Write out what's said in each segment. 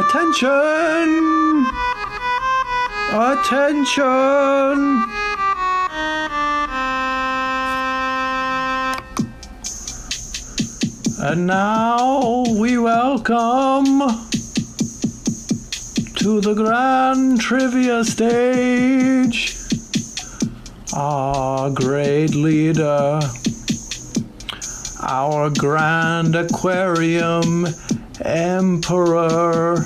Attention! Attention! And now we welcome to the grand trivia stage our great leader, our grand Aquarium Emperor,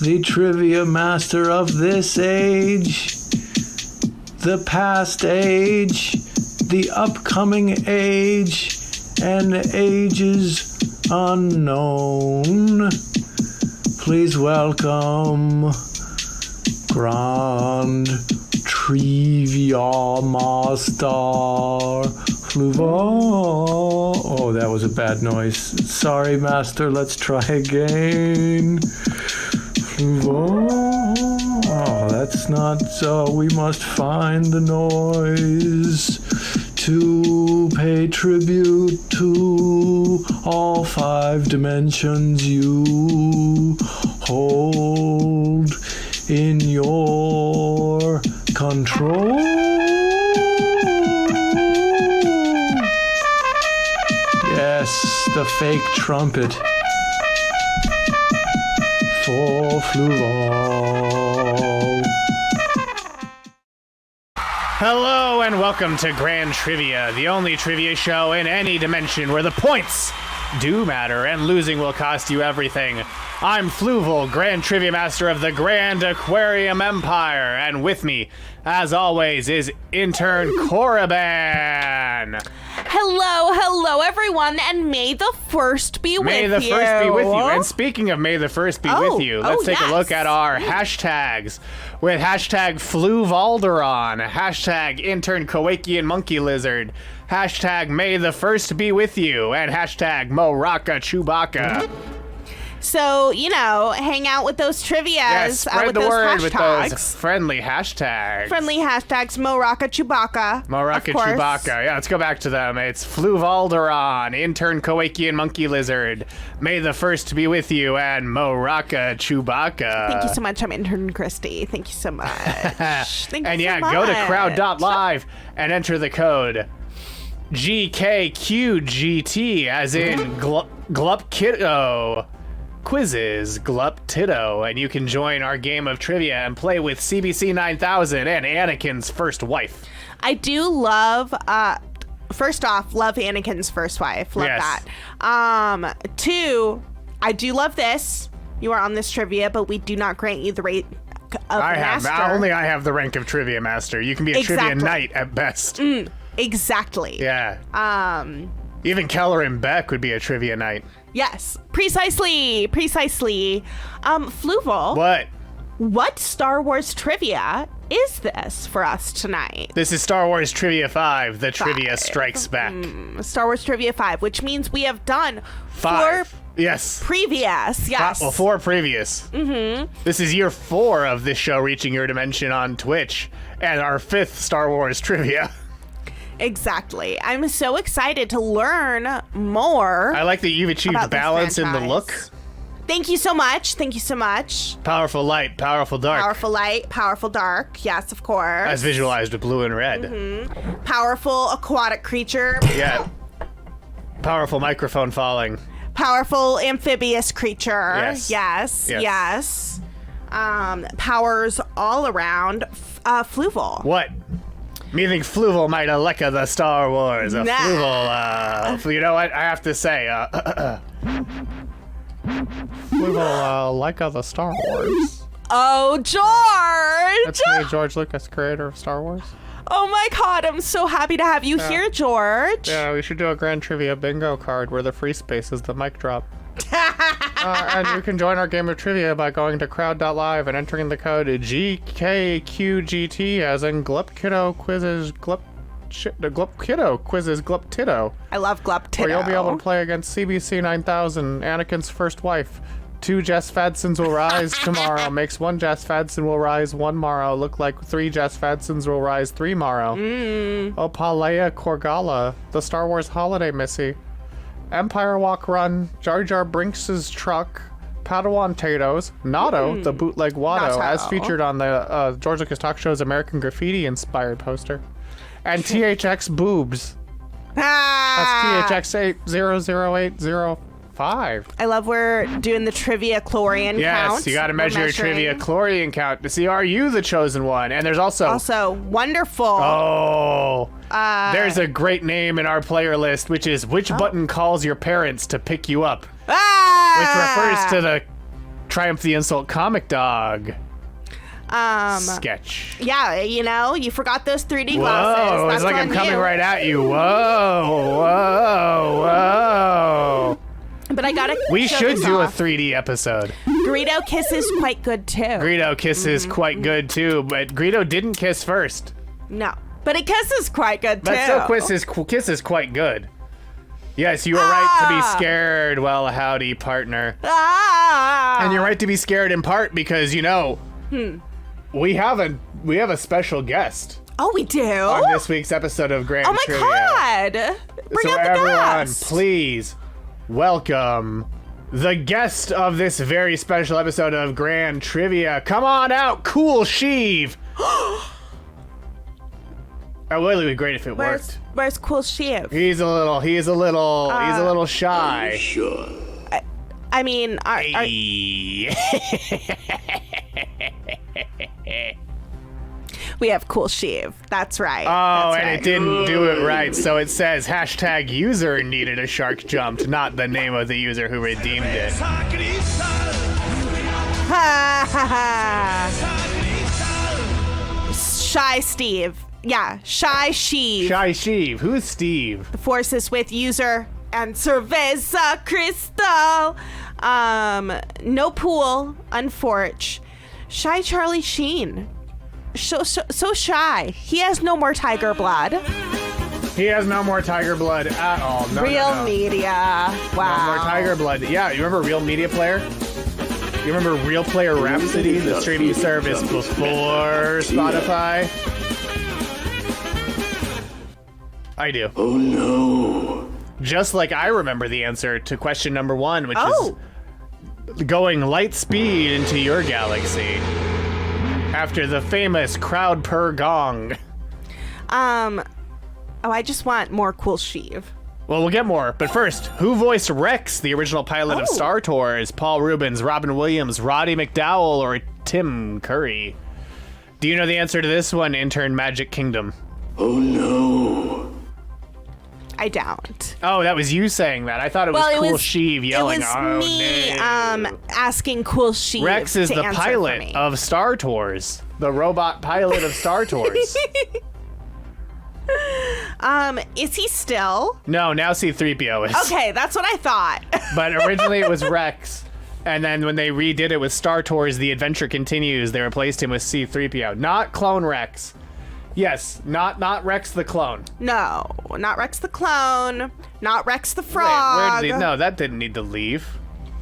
the trivia master of this age, the past age, the upcoming age, and ages unknown. Please welcome Grand Triviamaster Fluval. Oh, that was a bad noise. Sorry, Master. Let's try again. Fluval. Oh, that's not so. We must find the noise to pay tribute to all 5 dimensions you hold in your control. Yes, the fake trumpet for Fluval. Hello and welcome to Grand Trivia, the only trivia show in any dimension where the points do matter and losing will cost you everything. I'm Fluval, Grand Trivia Master of the Grand Aquarium Empire, and with me, as always, is Intern Coraban. Hello everyone, and may the first be with you. May the first be with you. And speaking of may the first be with you, let's take a look at our hashtags with hashtag Fluvalderon, hashtag Intern Kowakian Monkey Lizard, hashtag may the first be with you, and hashtag Moraka Chewbacca. So, hang out with those trivias. Yes, spread with the those word hashtags. with those friendly hashtags. Friendly hashtags, Moraka Chewbacca. Moraka Chewbacca. Yeah, let's go back to them. It's Fluvalderon, Intern Kowakian Monkey Lizard, May the First be with you, and Moraka Chewbacca. Thank you so much. I'm Intern Kristie. Thank you so much. Thank you so much. Go to crowd.live and enter the code GKQGT, as in Glup Kiddo. Quizzes, Glup Tiddo, and you can join our game of trivia and play with CBC 9000 and Anakin's first wife. I do love, first off, love Anakin's first wife. Love that. 2, I do love this. You are on this trivia, but we do not grant you the rank of master. I have the rank of trivia master. You can be a trivia knight at best. Exactly. Yeah. Even Keller and Beck would be a trivia knight. Yes, precisely. Fluval. What Star Wars trivia is this for us tonight? This is Star Wars Trivia 5, the Trivia Strikes Back. Star Wars Trivia 5, which means we have done 5. 4 yes. previous. Yes. 4 previous. Mm-hmm. This is year 4 of this show reaching your dimension on Twitch, and our 5th Star Wars Trivia. Exactly. I'm so excited to learn more. I like that you've achieved balance in the look. Thank you so much. Powerful light, powerful dark. Powerful light, powerful dark. Yes, of course. As visualized with blue and red. Mm-hmm. Powerful aquatic creature. Yeah. Powerful microphone falling. Powerful amphibious creature. Yes. Powers all around. Fluval. What? Me think Fluval might have lecca the Star Wars. Fluval, you know what? I have to say, Fluval, lecca the Star Wars. Oh, George! That's me, George Lucas, creator of Star Wars. Oh my god, I'm so happy to have you here, George. Yeah, we should do a Grand Trivia bingo card where the free space is the mic drop. And you can join our game of trivia by going to crowd.live and entering the code GKQGT, as in Glup Kiddo Quizzes Glup Kiddo Quizzes Glup Tiddo. I love Glup Tiddo. Where you'll be able to play against CBC 9000, Anakin's first wife. 2 Jess Fadsons will rise tomorrow. Makes 1 Jess Fadson will rise 1 morrow. Look like 3 Jess Fadsons will rise 3 morrow. Opalea Korgala, the Star Wars holiday missy. Empire Walk Run, Jar Jar Brinks' truck, Padawan Tatoes, Natto, the bootleg Watto, Natto. as featured on the George Lucas Talk Show's American Graffiti-inspired poster. And THX Boobs. Ah! That's THX 8008005. I love we're doing the trivia chlorian count. Yes, you got to measure your trivia chlorian count to see, are you the chosen one? And there's also wonderful. Oh, there's a great name in our player list, which is which button calls your parents to pick you up, which refers to the Triumph the Insult comic dog sketch. Yeah, you forgot those 3D Whoa, glasses. it's That's like I'm on coming you. right at you. Whoa. But I gotta. We show should this do off. a 3D episode. Greedo kiss is quite good too. Greedo kisses quite good too, but Greedo didn't kiss first. No, but he kisses quite good too. But still, kiss is quite good. Yes, you are right to be scared. Well, howdy, partner. And you're right to be scared in part because we have a special guest Oh, we do. on this week's episode of Grand Oh my Trivia. God! Bring So out the everyone, guest. please welcome the guest of this very special episode of Grand Trivia. Come on out, Cool Sheev. It would be great if it worked. Where's Cool Sheev? He's a little shy. I mean, we have Cool Sheev. That's right. Oh, That's and right. it didn't do it right. So it says hashtag user needed a shark jumped, not the name of the user who redeemed it. Ha ha ha. Shy Steve. Yeah, Shy Sheev. Shy Sheev. Who's Steve? Forces with user and Cerveza Crystal. No pool, unfortunate. Shy Charlie Sheen. So shy. He has no more tiger blood. He has no more tiger blood at all. No, Real media. Wow. No more tiger blood. Yeah, you remember Real Media Player? You remember Real Player Rhapsody, the streaming service before Spotify? I do. Oh no. Just like I remember the answer to question number 1, which Oh. is going light speed into your galaxy after the famous crowd per gong. Oh, I just want more Cool Sheev. Well, we'll get more, but first, who voiced Rex, the original pilot of Oh. Star Tours? Paul Rubens, Robin Williams, Roddy McDowell, or Tim Curry? Do you know the answer to this one, intern Magic Kingdom? Oh no. I don't. Oh, that was you saying that. I thought it was Cool Sheev yelling. It was oh, me no. asking Cool Sheev. Rex is to the answer for pilot me. of Star Tours, the robot pilot of Star Tours. Is he still? No, now C-3PO is. Okay, that's what I thought. But originally it was Rex. And then when they redid it with Star Tours, The Adventure Continues, they replaced him with C-3PO. Not Clone Rex. Yes, not Rex the clone. No, not Rex the clone. Not Rex the Wait, frog. where did he? No, that didn't need to leave.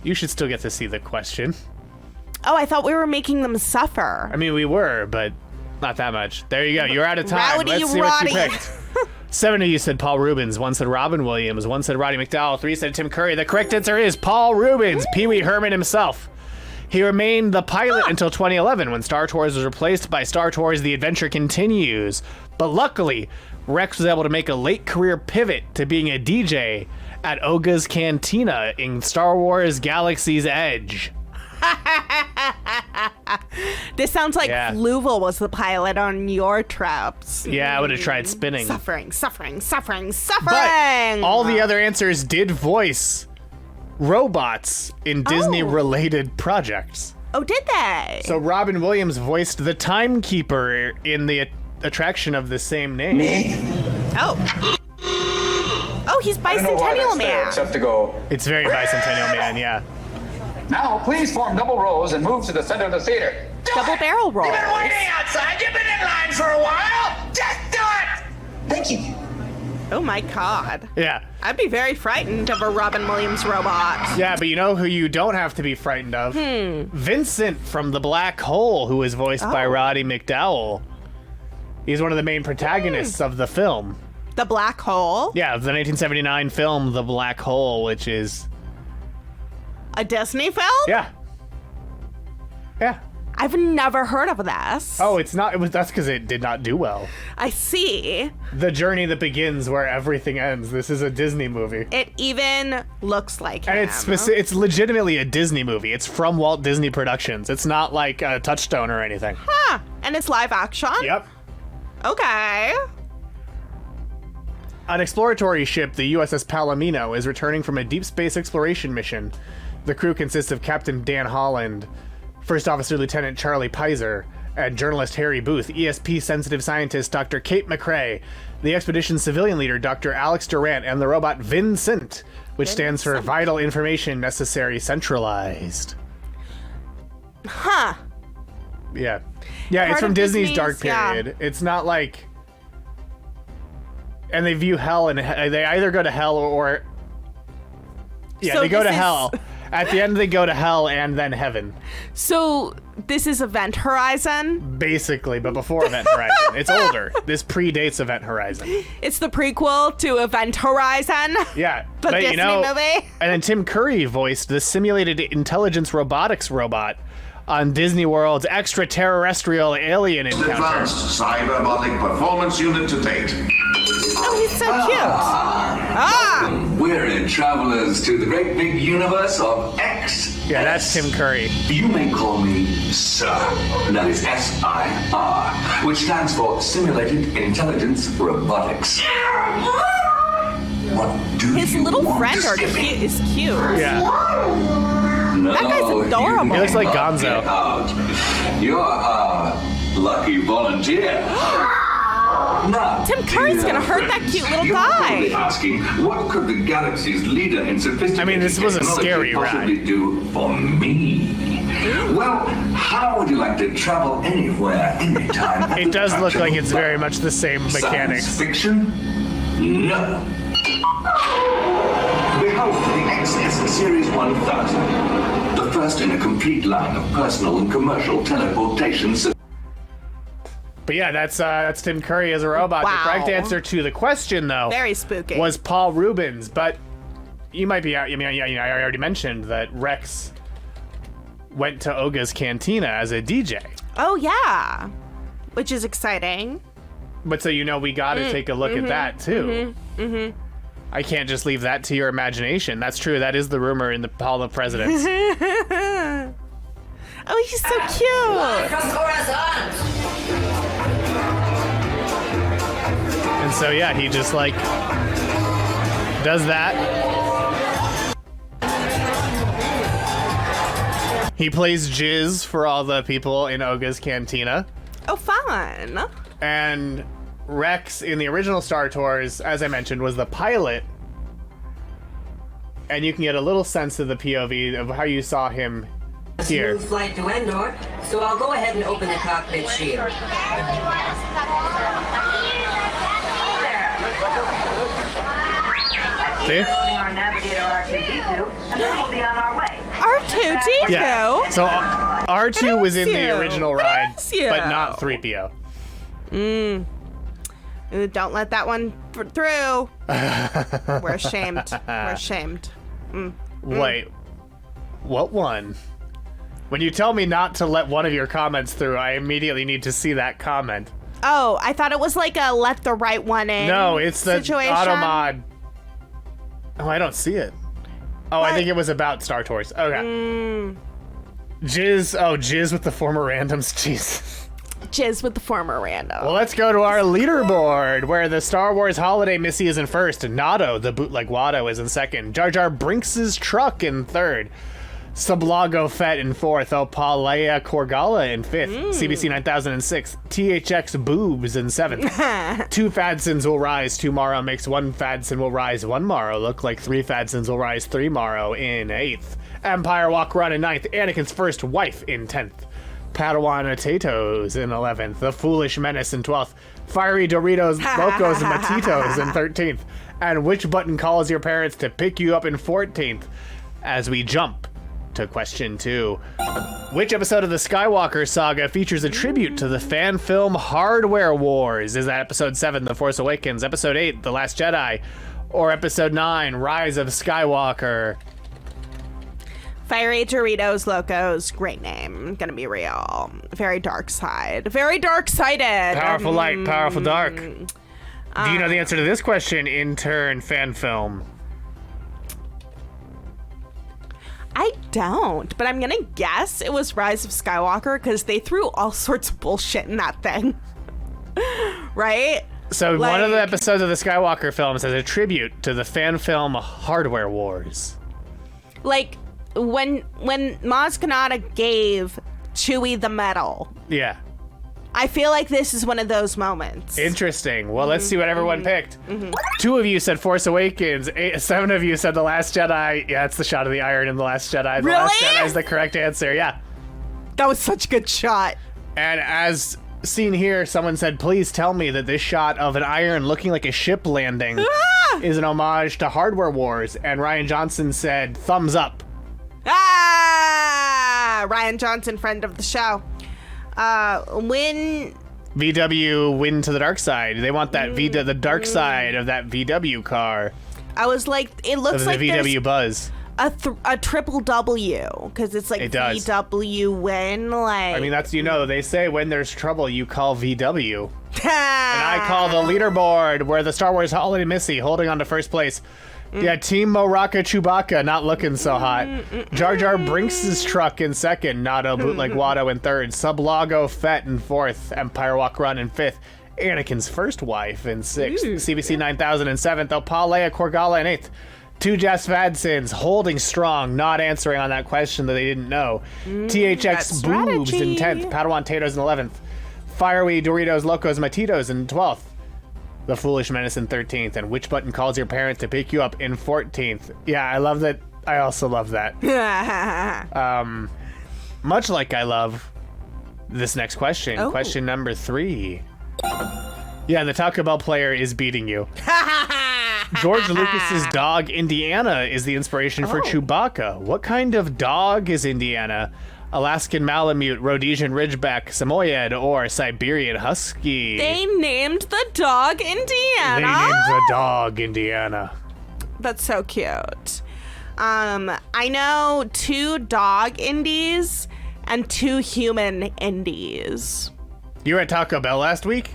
You should still get to see the question. Oh, I thought we were making them suffer. I mean, we were, but not that much. There you go. You're out of time. Rowdy Let's see Roddy. what you picked. 7 of you said Paul Rubens. 1 said Robin Williams. 1 said Roddy McDowell. 3 said Tim Curry. The correct answer is Paul Rubens, Pee Wee Herman himself. He remained the pilot until 2011 when Star Tours was replaced by Star Tours The Adventure Continues. But luckily, Rex was able to make a late career pivot to being a DJ at Oga's Cantina in Star Wars Galaxy's Edge. This sounds like Yeah. Fluval was the pilot on your trips. Yeah, I would have tried spinning. Suffering. But all the other answers did voice robots in Disney-related projects. Oh, did they? So Robin Williams voiced the timekeeper in the attraction of the same name. Me? Oh. Oh, he's I don't know why Bicentennial that's there, Man. except to go. It's very Bicentennial Man, yeah. Now, please form double rows and move to the center of the theater. Double barrel roll. You've been waiting outside. You've been in line for a while. Just do it. Thank you. Oh my God. Yeah. I'd be very frightened of a Robin Williams robot. Yeah, but you know who you don't have to be frightened of? Vincent from The Black Hole, who is voiced by Roddy McDowell. He's one of the main protagonists of the film. The Black Hole. Yeah, the 1979 film The Black Hole, which is A Disney film? Yeah. Yeah. I've never heard of this. Oh, it's not. That's because it did not do well. I see. The journey that begins where everything ends. This is a Disney movie. It even looks like And him. it's legitimately a Disney movie. It's from Walt Disney Productions. It's not like a Touchstone or anything. Huh. And it's live action? Yep. Okay. An exploratory ship, the USS Palomino, is returning from a deep space exploration mission. The crew consists of Captain Dan Holland, First Officer Lieutenant Charlie Pizer, and journalist Harry Booth, ESP sensitive scientist Dr. Kate McRae, the expedition's civilian leader Dr. Alex Durant, and the robot Vincent, which stands for Vital Information Necessary Centralized. Huh. Yeah. Yeah, it's Part from of Disney's dark yeah. period. It's not like... And they view hell, and they either go to hell or... Yeah, So they go this to is- hell. At the end, they go to hell and then heaven. So this is Event Horizon? Basically, but before Event Horizon. It's older. This predates Event Horizon. It's the prequel to Event Horizon? Yeah. The but, Disney you know, movie? And then Tim Curry voiced the simulated intelligence robotics robot on Disney World's extraterrestrial alien encounter. Advanced cyberbolic performance unit to date. Oh, he's so cute. Ah! Weary travelers to the great big universe of X. Yeah, that's Tim Curry. You may call me Sir. That is SIR, which stands for Simulated Intelligence Robotics. What do His you little want friend to skip me? is cute. Yeah. No, That guy's adorable. you He looks like cannot Gonzo. get out. You're a lucky volunteer. Now, Tim Curry's gonna hurt that cute little you're guy. probably asking, what could the galaxy's leader in sophisticated I mean, this was a technology scary possibly ride. do for me? Well, how would you like to travel anywhere, anytime? It does look like it's very much the same mechanics. Science fiction? No. Behold the XS Series 1000, the first in a complete line of personal and commercial teleportation systems. But yeah, that's Tim Curry as a robot. Wow. The correct answer to the question, though, Very spooky. was Paul Rubens. But you might be, I mean, I already mentioned that Rex went to Oga's Cantina as a DJ. Oh, yeah. Which is exciting. But so we got to take a look at that too. I can't just leave that to your imagination. That's true. That is the rumor in the Hall of Presidents. Oh, he's so cute. From Coruscant. And so yeah, he just like does that. He plays Jizz for all the people in Oga's Cantina. Oh, fun. And Rex in the original Star Tours, as I mentioned, was the pilot. And you can get a little sense of the POV of how you saw him here. Smooth flight to Endor, so I'll go ahead and open the cockpit shield. See? Our navigator R2D2, and then we'll be on our way. R2D2? Yeah. So R2 was in Bless the you. original ride, Bless you. but not 3PO. Ooh, don't let that one through. We're ashamed. We're ashamed. Wait, what one? When you tell me not to let one of your comments through, I immediately need to see that comment. Oh, I thought it was like a let the right one in No, it's the situation. Automod. Oh, I don't see it. Oh, I What? think it was about Star Tours. Okay. Jizz with the former randoms. Jeez. Jizz with the former rando. Well, let's go to our leaderboard, where the Star Wars Holiday Missy is in first, Nado, the bootleg Watto, is in second, Jar Jar Brinks' Truck in third, Sublago Fett in fourth, Opalea Korgala in fifth, CBC 9000 in sixth, THX Boobs in seventh. Two Fadsons will rise tomorrow makes one Fadson will rise one morrow. Look like three Fadsons will rise three morrow in eighth. Empire Walk Run in ninth, Anakin's First Wife in 10th. Padawan Potatoes in 11th, The Foolish Menace in 12th, Fiery Doritos Locos Matitos in 13th, and Which Button Calls Your Parents to Pick You Up in 14th, as we jump to question 2. Which episode of the Skywalker saga features a tribute to the fan film Hardware Wars? Is that episode 7, The Force Awakens, episode 8, The Last Jedi, or episode 9, Rise of Skywalker? Fiery Doritos Locos, great name. Gonna be real. Very dark side. Very dark-sided. Powerful light, powerful dark. Do you know the answer to this question, intern fan film? I don't, but I'm gonna guess it was Rise of Skywalker because they threw all sorts of bullshit in that thing. Right? So one of the episodes of the Skywalker films is a tribute to the fan film Hardware Wars. Like when Maz Kanata gave Chewie the medal. Yeah. I feel like this is one of those moments. Interesting. Well, let's see what everyone picked. 2 of you said Force Awakens. 7 of you said The Last Jedi. Yeah, it's the shot of the iron in The Last Jedi. The Last Jedi is the correct answer. Yeah. That was such a good shot. And as seen here, someone said, please tell me that this shot of an iron looking like a ship landing is an homage to Hardware Wars. And Ryan Johnson said, thumbs up. Ryan Johnson, friend of the show. When VW win to the dark side. They want that the dark side of that VW car. I was like, it looks like the VW Buzz. A triple W because it's like it does. VW win. Like, I mean, that's, they say when there's trouble, you call VW. And I call the leaderboard where the Star Wars Holiday Missy holding on to first place. Yeah, Team Moraka Chewbacca not looking so hot. Jar Jar Brinks' truck in second. Nato Bootleg Watto in third. Sublago Fett in fourth. Empire Walk Run in fifth. Anakin's first wife in sixth. CBC 9000 in seventh. Opalea Korgala in eighth. 2 Jas Vadsons holding strong, not answering on that question that they didn't know. THX Boobs in 10th. Padawan Tatoes in 11th. Fiery Doritos Locos Matitos in 12th. The Foolish Menace in 13th, and Which Button Calls Your Parents to Pick You Up in 14th. Yeah, I love that. I also love that. Much like I love this next question. Oh. Question number 3. Yeah, the Taco Bell player is beating you. George Lucas's dog Indiana is the inspiration for Chewbacca. What kind of dog is Indiana? Alaskan Malamute, Rhodesian Ridgeback, Samoyed, or Siberian Husky? They named the dog Indiana. They named the dog Indiana. That's so cute. I know 2 dog indies and 2 human indies. You were at Taco Bell last week?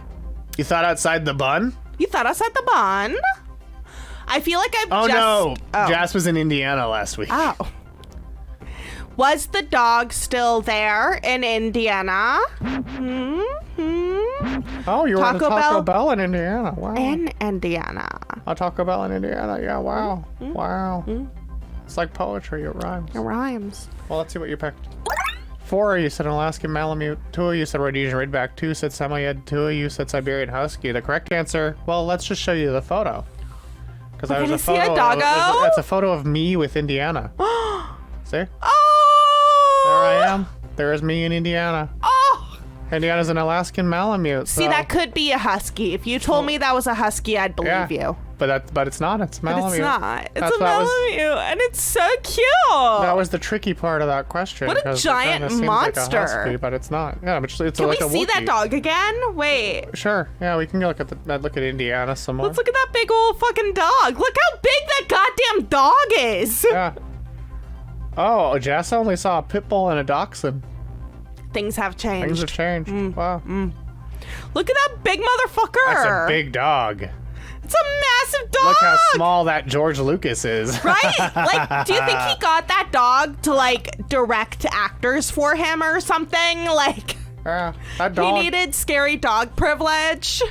You thought outside the bun? You thought outside the bun? I feel like I've Oh just... no, Oh. Jas was in Indiana last week. Oh. Was the dog still there in Indiana? Oh, you were at Taco Taco Bell? Bell in Indiana. Wow. In Indiana. A Taco Bell in Indiana. Yeah, wow. Wow. It's like poetry. It rhymes. It rhymes. Well, let's see what you picked. 4 of you said an Alaskan Malamute. 2 of you said Rhodesian Ridgeback. 2 said Samoyed. 2 of you said Siberian Husky. The correct answer, well, let's just show you the photo. Because We're gonna see a doggo? That's a photo of me with Indiana. See? Oh! There I am. There's me in Indiana. Oh! Indiana's an Alaskan Malamute. See, so- that could be a husky. If you told me that was a husky, I'd believe you. But it's not. It's Malamute. But it's not. It's That's a what was- Malamute, and it's so cute. That was the tricky part of that question. What a 'cause it giant kinda seems monster. Like a husky, but it's not. Yeah, it's Can like we a see that Wookiee. dog again? Wait. Sure. Yeah, we can go look at Indiana some more. Let's look at that big old fucking dog. Look how big that goddamn dog is. Yeah. Oh, Jas only saw a pit bull and a dachshund. Things have changed. Things have changed. Wow. Look at that big motherfucker. That's a big dog. It's a massive dog. Look how small that George Lucas is. Right? Like, do you think he got that dog to, like, direct actors for him or something? Like, Yeah, that he dog. needed scary dog privilege.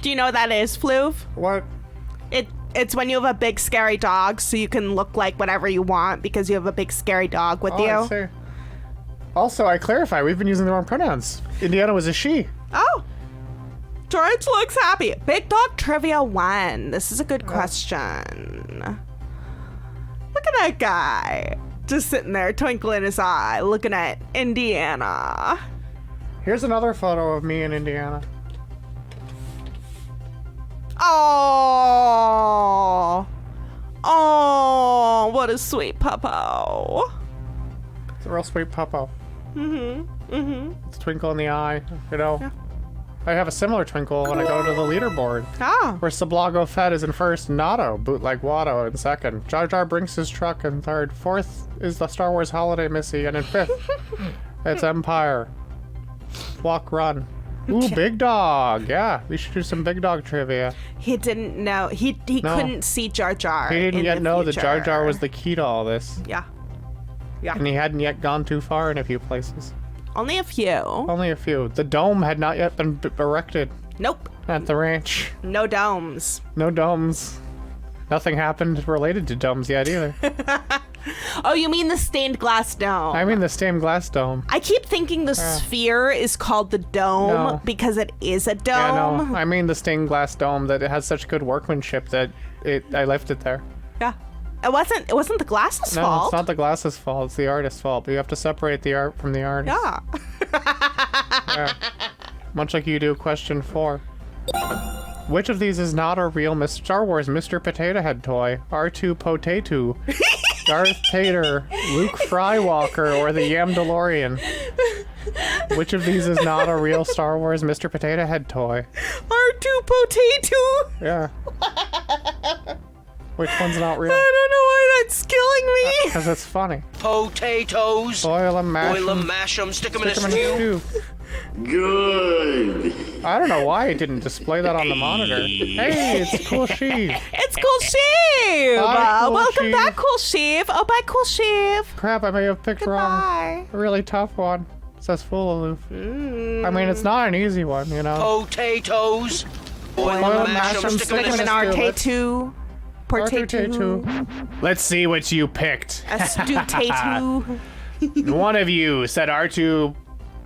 Do you know what that is, Fluv? What? It's when you have a big scary dog, so you can look like whatever you want because you have a big scary dog with Oh, you. I see. Also, I clarify, we've been using the wrong pronouns. Indiana was a she. Oh. George looks happy. Big Dog Trivia 1. This is a good question. Look at that guy. Just sitting there, twinkle in his eye, looking at Indiana. Here's another photo of me in Indiana. Oh. Oh, what a sweet puppo. It's a real sweet puppo. It's a twinkle in the eye, you know. I have a similar twinkle when I go to the leaderboard. Oh. Where Sablago Fett is in first, Nato, Bootleg Watto in second, Jar Jar Brinks' truck in third, fourth is the Star Wars Holiday Missy, and in fifth, it's Empire. Walk, run. Ooh, Big Dog. Yeah, we should do some Big Dog trivia. He didn't know. He couldn't see Jar Jar. He didn't in yet the know that future. Jar Jar was the key to all this. Yeah. Yeah. And he hadn't yet gone too far in a few places. Only a few. Only a few. The dome had not yet been erected Nope. at the ranch. No domes. No domes. Nothing happened related to domes yet either. Oh, you mean the stained glass dome? I mean the stained glass dome. I keep thinking the sphere is called the dome No. because it is a dome. Yeah, no. I mean the stained glass dome that it has such good workmanship that I left it there. Yeah. It wasn't the glass's No, fault. it's not the glass's fault. It's the artist's fault. But you have to separate the art from the artist. Yeah. Yeah. Much like you do question 4. Which of these is not a real Star Wars Mr. Potato Head toy? R2 Potato, Darth Vader, Luke Skywalker, or the Yamdalorian? Which of these is not a real Star Wars Mr. Potato Head toy? R2 Potato. Yeah. Which one's not real? I don't know why that's killing me. Because it's funny. Potatoes. Boil 'em, mash 'em. Boil 'em, mash 'em, stick 'em in a Stick 'em in a stew. stew. Good. I don't know why it didn't display that on the monitor. Hey, it's Cool Sheev. It's Cool Sheev. Hi, Cool Welcome Sheev. back, Cool Sheev. Oh, bye, Cool Sheev. Crap, I may have picked wrong. Goodbye. A really tough one. It says full aloof. I mean, it's not an easy one, you know. Potatoes. Boil 'em, mash 'em, stick 'em in a An stew. R2. Potato. Let's see what you picked. A stew-tato. One of you said R2.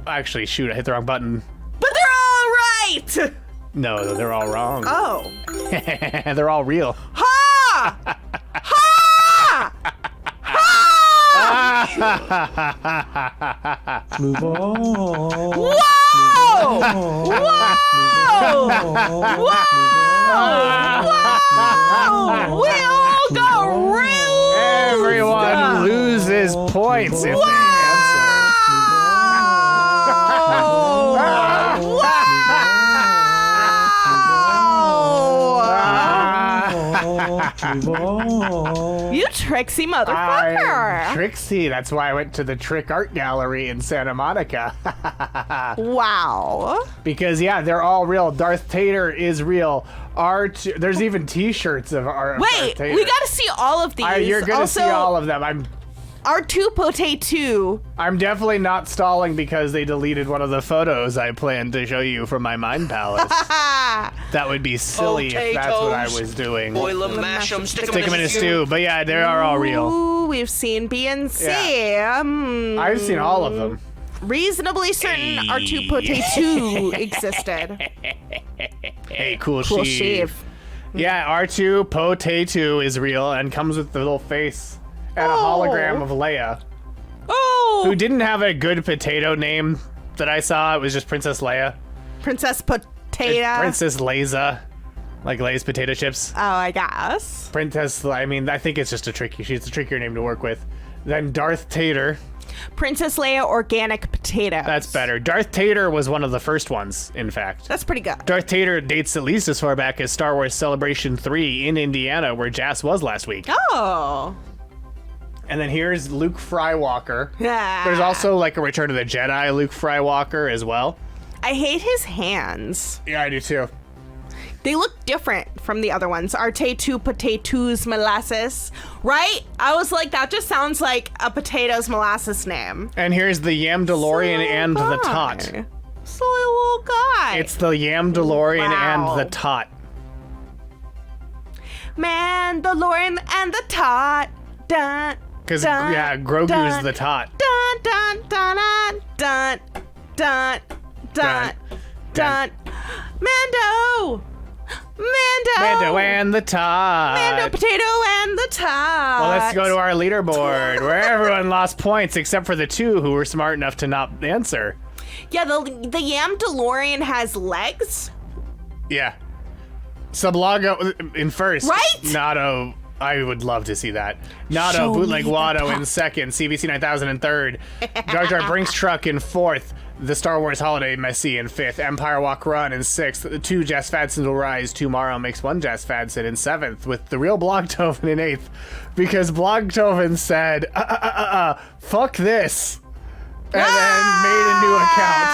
Actually, shoot, I hit the wrong button. But they're all right. No, they're all wrong. Oh. They're all real. Ha! Ha! Ha! Move on. Whoa! Whoa! Whoa! We all got real. Everyone loses points if they answer. Move on. You tricksy motherfucker! I'm Trixie. That's why I went to the Trick Art Gallery in Santa Monica. Wow. Because, yeah, they're all real. Darth Vader is real. There's even T-shirts of Darth Wait, Vader. we gotta see all of these. You're gonna also, see all of them. R2 Potato. I'm definitely not stalling because they deleted one of the photos I planned to show you from my mind palace. That would be silly if that's what I was doing. Boil 'em, mash 'em, stick 'em Stick them in a stew. But yeah, they are all real. Ooh, we've seen B and C. I've seen all of them. Reasonably certain R2 Potato existed. Hey, cool Cool sheep. sheep. Yeah, R2 Potato is real and comes with the little face and a hologram of Leia, Oh! who didn't have a good potato name that I saw. It was just Princess Leia. Princess Potato. Princess Layza. Like Lay's potato chips. Oh, I guess. Princess, I mean, I think it's just she's a trickier name to work with. Then Darth Tater. Princess Leia organic potato. That's better. Darth Tater was one of the first ones, in fact. That's pretty good. Darth Tater dates at least as far back as Star Wars Celebration 3 in Indiana, where Jas was last week. Oh. And then here's Luke Skywalker. Yeah. There's also like a Return of the Jedi Luke Skywalker as well. I hate his hands. Yeah, I do too. They look different from the other ones. R2 Potatoes Molasses. Right? I was like, that just sounds like a potatoes molasses name. And here's the Yamdalorian and the Tot. Silly little guy. It's the Yamdalorian Wow. and the Tot. Mandalorian and the Tot. Dun. Because, dun, yeah, Grogu's dun, the Tot. Dun dun dun dun dun dun dun. Mando. Mando and the Tot. Mando Potato and the Tot. Well, let's go to our leaderboard where everyone lost points except for the two who were smart enough to not answer. Yeah, the Yamdalorian has legs. Yeah. Sublago in first. Right? Nato, I would love to see that. Nato, Show Bootleg me the Watto in pop. second, CBC 9000 in third, Jar Jar Brinks Truck in fourth, The Star Wars Holiday Messi in 5th. Empire Walk Run in 6th. 2 Jess Fadson will rise. Tomorrow makes 1 Jess Fadson in 7th. With the real Blogtoven in 8th. Because Blogtoven said, fuck this. And then made a new account.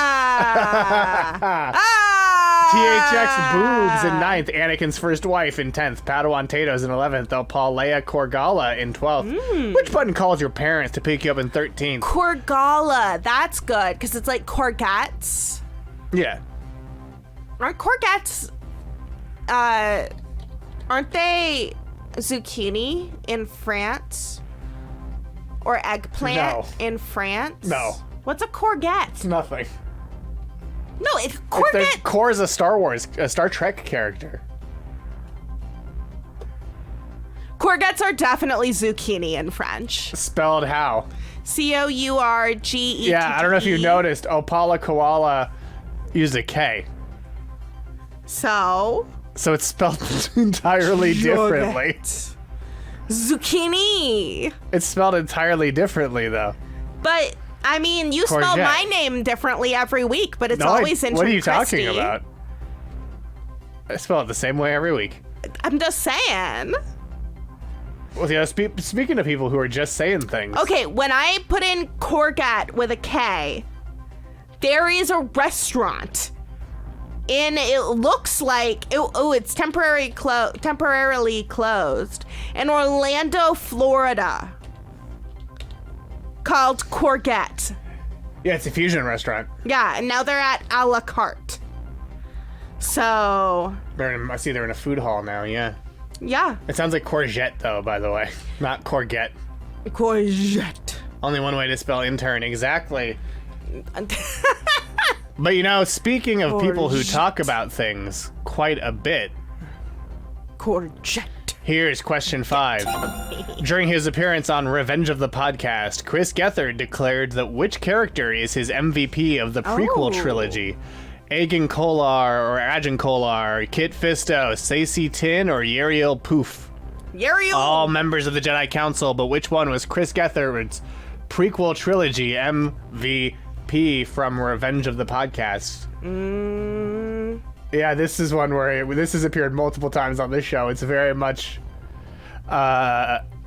THX Boobs in 9th, Anakin's First Wife in 10th, Padawan Tato's in 11th, Opal Leia Korgala in 12th. Which button calls your parents to pick you up in 13th? Korgala, that's good, because it's like courgettes. Yeah. Aren't courgettes, aren't they zucchini in France? Or eggplant in France? No. What's a courgette? It's nothing. No, it's courgette. Core is a Star Trek character. Courgettes are definitely zucchini in French. Spelled how? Courgette. Yeah, I don't know if you noticed. Opala Koala used a K. So it's spelled entirely differently. Zucchini. It's spelled entirely differently, though. But I mean, you spell my name differently every week, but it's always Intern Kristie. What are you talking about? I spell it the same way every week. I'm just saying. Well, yeah, speaking of people who are just saying things. Okay, when I put in courgette with a K, there is a restaurant. And it looks like, it's temporarily closed in Orlando, Florida, called Courgette. Yeah, it's a fusion restaurant. Yeah, and now they're at a la carte. So I see they're in a food hall now, yeah. Yeah. It sounds like courgette, though, by the way. Not courgette. Courgette. Only one way to spell intern, exactly. But you know, speaking of people who talk about things quite a bit. Courgette. Here's question 5. During his appearance on Revenge of the Podcast, Chris Gethard declared that which character is his MVP of the prequel trilogy? Agen Kolar or Agen Kolar, Kit Fisto, Sacy Tin, or Yariel Poof? Yariel! All members of the Jedi Council, but which one was Chris Gethard's prequel trilogy MVP from Revenge of the Podcast? Yeah, this is one where this has appeared multiple times on this show. It's very much...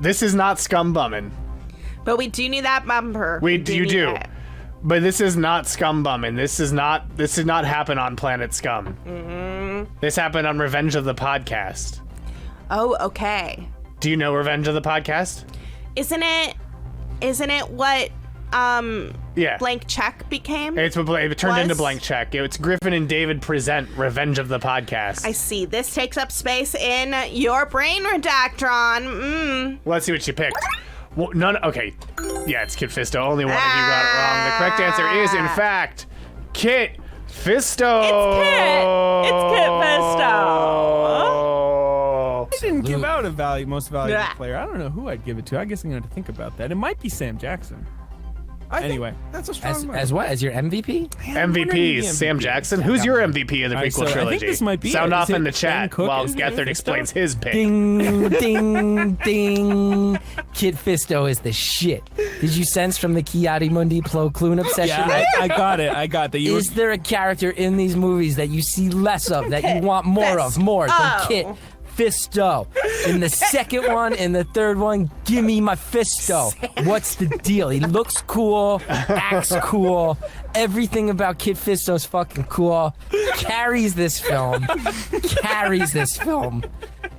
this is not scumbumming. But we do need that bumper. You do. But this is not scumbumming. This did not happen on Planet Scum. This happened on Revenge of the Podcast. Oh, okay. Do you know Revenge of the Podcast? Isn't it what yeah. Blank Check became? It turned into Blank Check. It's Griffin and David present Revenge of the Podcast. I see. This takes up space in your brain, Redactron. Let's see what you picked. Well, okay. Yeah, it's Kit Fisto. Only one of you got it wrong. The correct answer is, in fact, Kit Fisto. It's Kit Fisto. I didn't give out a most valuable player. I don't know who I'd give it to. I guess I'm going to think about that. It might be Sam Jackson. Anyway, that's a strong as what? As your MVP? MVP is Sam Jackson. Who's your MVP of the prequel trilogy? I think this might be Sound off in the chat while Gethard explains his pick. Ding, ding, ding. Kit Fisto is the shit. Did you sense from the Kiadi Mundi Plo Kloon obsession? Yeah, I got it. I got that. Is there a character in these movies that you see less of, that you want more of, than Kit Fisto? In the second one, in the third one, give me my Fisto. What's the deal? He looks cool, acts cool. Everything about Kit Fisto's fucking cool. Carries this film.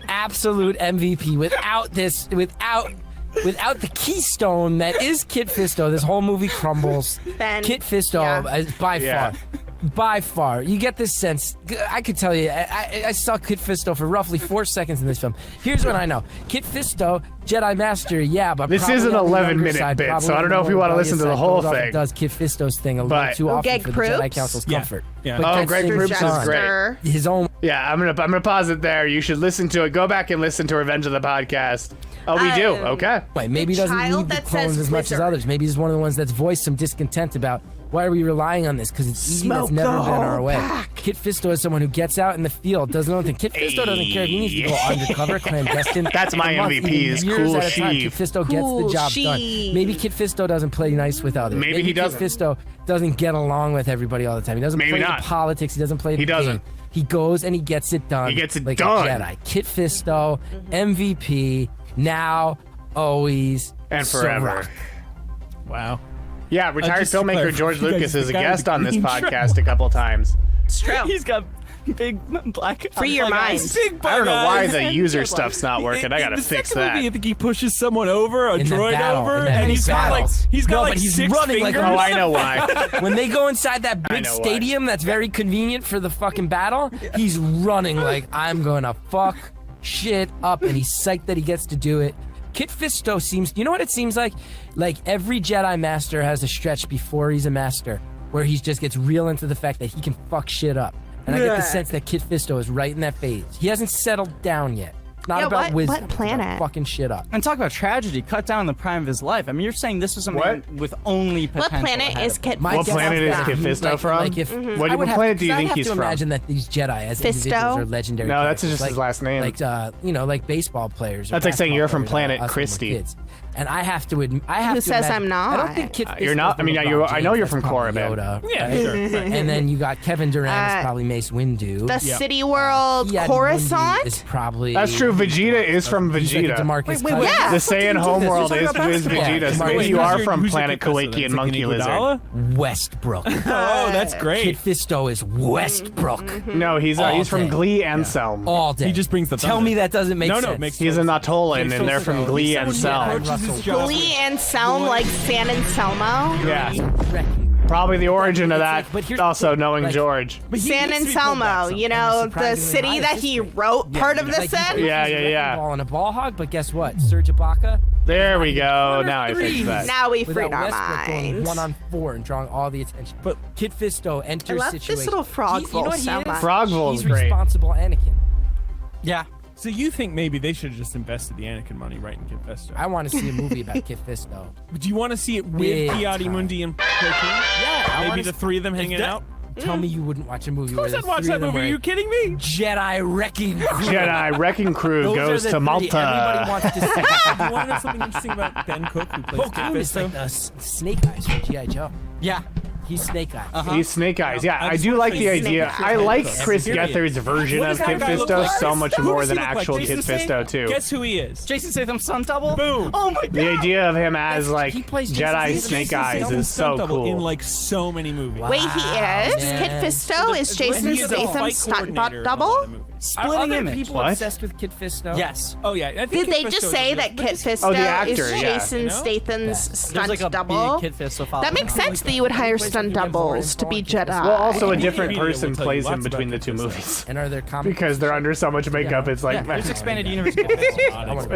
Absolute MVP. Without the keystone that is Kit Fisto, this whole movie crumbles. Kit Fisto is by far. You get this sense. I could tell you, I saw Kit Fisto for roughly 4 seconds in this film. Here's what I know. Kit Fisto, Jedi Master, but this is an 11-minute bit, so I don't know if you want to listen to the whole thing. Does Kit Fisto's thing a little too often for the Jedi Council's comfort. Yeah. Greg Proops is great. His own. Yeah, I'm gonna pause it there. You should listen to it. Go back and listen to Revenge of the Podcast. Oh, we do. Okay. Wait, maybe he doesn't need the clones as much as others. Maybe he's one of the ones that's voiced some discontent about Why are we relying on this? Because it's easy. That's never been our way. Kit Fisto is someone who gets out in the field, does no thing. Kit Fisto doesn't care if he needs to go undercover, clandestine. That's my MVP is Cool Kit Fisto gets the job done. Maybe Kit Fisto doesn't play nice with others. Maybe he doesn't. Kit Fisto doesn't get along with everybody all the time. He doesn't play the politics. He doesn't play the game. He goes and he gets it done. He gets it like done. A Jedi. Kit Fisto, MVP, now, always, and forever. So wow. Yeah, retired filmmaker George Lucas is a guest on this podcast a couple times. It's true. He's got big black. Free your mind. I don't know why the user stuff's not working. I gotta fix that. Movie, I think he pushes someone over, a droid over, and he's got like he's six running fingers. like Oh, I know why. When they go inside that big stadium that's very convenient for the fucking battle, he's running like I'm gonna fuck shit up, and he's psyched that he gets to do it. Kit Fisto seems, you know what it seems like? Like every Jedi Master has a stretch before he's a Master where he just gets real into the fact that he can fuck shit up. And I get the sense that Kit Fisto is right in that phase. He hasn't settled down yet. Not about wisdom. What planet? About fucking shit up. And talk about tragedy. Cut down the prime of his life. I mean, you're saying this was something with only potential. What planet is Kit My What guess planet is Kit Fisto from? Like if, What planet do you think he's from? I have to imagine from? that these Jedi as individuals are legendary. No, that's just like, his last name. Like like baseball players. That's like saying you're from planet Kristie. And I have to admit, Who says I'm not? I don't think Kit Fisto you're not. I mean, I know you're from Korriban. Yeah, sure. And then you got Kevin Durant is probably Mace Windu. The City World Coruscant is probably. That's true. Vegeta is from Vegeta. Yeah. The Saiyan homeworld is Vegeta. So maybe you are from planet Kawaki and Monkey Lizard. Westbrook. Oh, that's great. Kit Fisto is Westbrook. No, he's from Glee and Selm. All day. He just brings the thunder. Tell me that doesn't make sense. No, it makes He's an Atolan, and they're from Glee and Selm. Glee and Selm, like San and Selmo. Yeah. Probably the origin of that, also knowing George. San and Selmo, you know, the city that he wrote part of this in? Yeah. Ball and a ball hog, but guess what? Serge Ibaka. There we go. Now I fixed that. Now we freed our Westbrook going minds. 1-on-4 and drawing all the attention. But Kit Fisto enters I love situation. this little Frogville so much. Frogville's He's great. responsible Anakin. Yeah. So you think maybe they should have just invested the Anakin money right in Kit Fisto? I want to see a movie about Kit Fisto. But do you want to see it with Big Piatti time. Mundi and Plo-Koon? Yeah, Maybe the three of them hanging out? Tell me you wouldn't watch a movie Of course where I'd the watch three that of them movie. Are were you kidding me? Jedi Wrecking Crew. Jedi Wrecking Crew Those goes are the to three Malta. Everybody wants to see. You want to know something interesting about Ben Cook, who plays Kit Plo-Koon is like Fisto? the Snake Eyes from G.I. Joe. Yeah. He's Snake Eyes. He's Snake Eyes. Yeah, I I just do wanna like say the Snake idea. Eyes. I like Yes. Chris Period. Gethard's version What of does Kit that guy look Fisto like? so much Who more does than he look like? actual Jason Kit Statham? Fisto too. Guess who he is? Jason Statham's stunt double? Boom. Oh my god. The idea of him as like he plays Jason Jedi Statham. Snake Jason Eyes Statham's is stunt so double cool. in like so many movies. Wait, he is? man. Kit Fisto is Jason He is a fight Statham's stunt coordinator in a lot double? of movies. Splitting Are there image. people What? obsessed with Kit Fisto? Yes. Oh yeah. I think Did Kit they Fisto just is say a- that but Kit this- Fisto the actor, is yeah. Jason You know? Statham's There's stunt like a double? big Kid Fisto follow. That makes sense that you would hire stunt doubles to be Jedi. Well, also a different Wikipedia will person tell you plays him lots between the about two Kit Fisto. movies And are there comics? because they're under so much makeup. It's like, There's expanded universe.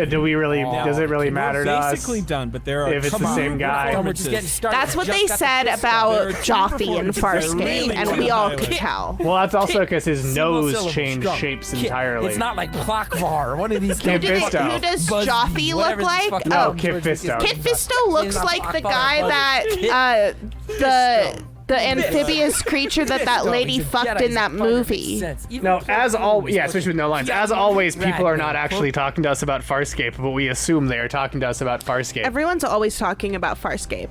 do we really? Does it really matter to us? Basically done, but there are If it's the same guy. We're just getting started. That's what Just they got the said Kit Fisto. about There are two Joffy in performances that Farscape, really and went we on all the could highway. tell. Well, that's also because his Single nose syllable, changed strong. shapes Kit. entirely. It's not like Plakvar. One of these Kit guys. Fisto. Who does Buzzbee, Joffy look whatever this like? fucking Oh, Kit Fisto. Kit Fisto looks not like the Plakvar, guy but that the amphibious creature that lady He's a fucked Jedi, in he's that a clone, that makes movie. sense. Even No, Plo as Koon all was yeah, supposed especially with no lines. Yeah, As always, right, people are yeah. not actually talking to us about Farscape, but we assume they are talking to us about Farscape. Everyone's always talking about Farscape.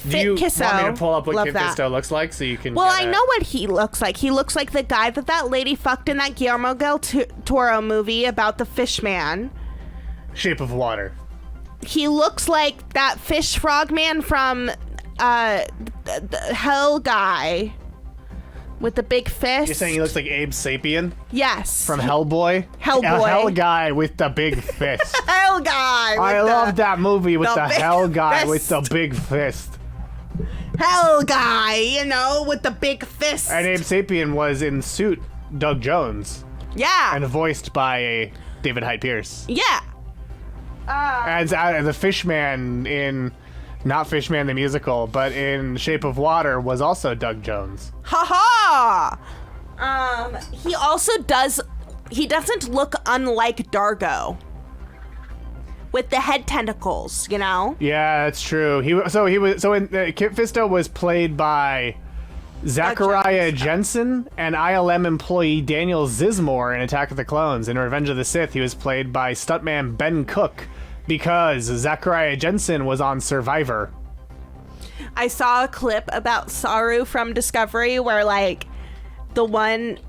Do you Kisso, want me to pull up what love Kit that. Fisto looks like so you can? Well, get I a- know what he looks like. He looks like the guy that lady fucked in that Guillermo del Toro movie about the fish man. Shape of Water. He looks like that fish frog man from the Hell guy with the big fist. You're saying he looks like Abe Sapien Yes. from Hellboy? Hellboy. A hell guy with the big fist. Hell guy. with I the love that movie with the the big hell guy with fist. the big fist. Hell guy, you know, with the big fist. And Abe Sapien was in Suit Doug Jones Yeah. and voiced by David Hyde Pierce. Yeah. As the Fishman in, not Fishman the musical, but in Shape of Water was also Doug Jones. Ha ha. He also doesn't look unlike Dargo. with the head tentacles, you know? Yeah, that's true. Kit Fisto was played by Zachariah Jensen and ILM employee Daniel Zizmore in Attack of the Clones. In Revenge of the Sith, he was played by stuntman Ben Cook because Zachariah Jensen was on Survivor. I saw a clip about Saru from Discovery where, like,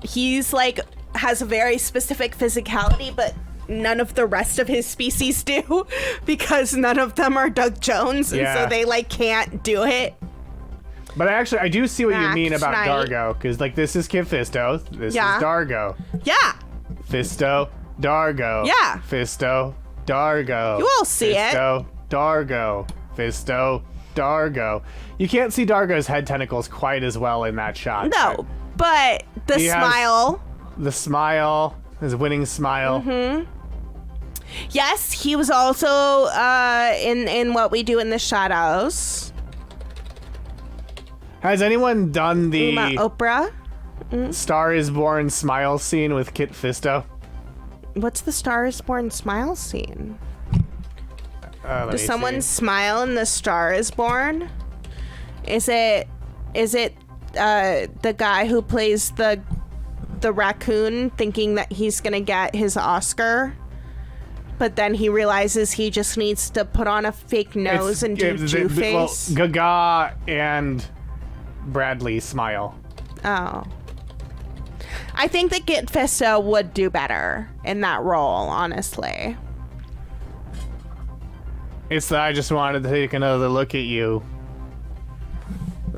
he's, like, has a very specific physicality, but none of the rest of his species do because none of them are Doug Jones, and so they, like, can't do it. But I do see what you mean about Dargo, because, like, this is Kit Fisto, this is Dargo. Yeah. Fisto, Dargo. Yeah. Fisto, Dargo. You all see Fisto, Dargo. Fisto, Dargo. You can't see Dargo's head tentacles quite as well in that shot. No, but the smile. The smile, his winning smile. Mm-hmm. Yes, he was also in What We Do in the Shadows. Has anyone done the Oprah? Star is Born smile scene with Kit Fisto? What's the Star is Born smile scene? Does someone smile in the Star is Born? Is it the guy who plays the raccoon thinking that he's gonna get his Oscar, but then he realizes he just needs to put on a fake nose and do Two-Face? Well, Gaga and Bradley smile. Oh. I think that Kit Fisto would do better in that role, honestly. It's that I just wanted to take another look at you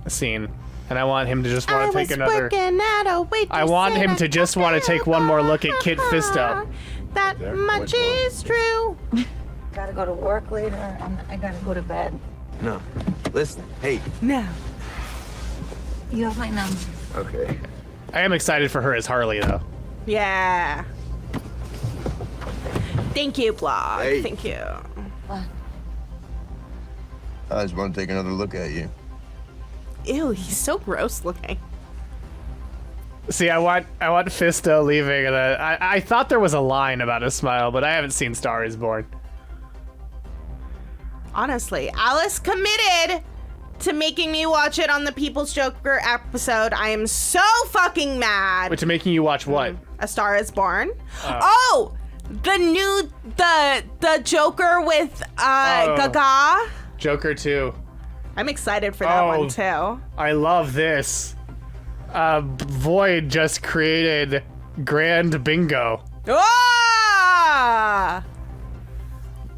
scene. And I want him to just want to take another... I want him to just want to take one more look at Kit Fisto. That much is true. Gotta go to work later, and I gotta go to bed. No. Listen, hey. No. You have my number. Okay. I am excited for her as Harley, though. Yeah. Thank you, Blog. Hey. Thank you. What? I just want to take another look at you. Ew, he's so gross looking. See, I want Fisto leaving, and I thought there was a line about a smile, but I haven't seen Star is Born. Honestly, Alice committed to making me watch it on the People's Joker episode. I am so fucking mad. Wait, to making you watch what? A Star is Born. The Joker with Gaga. Joker 2. I'm excited for that one too. I love this. Void just created Grand Bingo. Ah!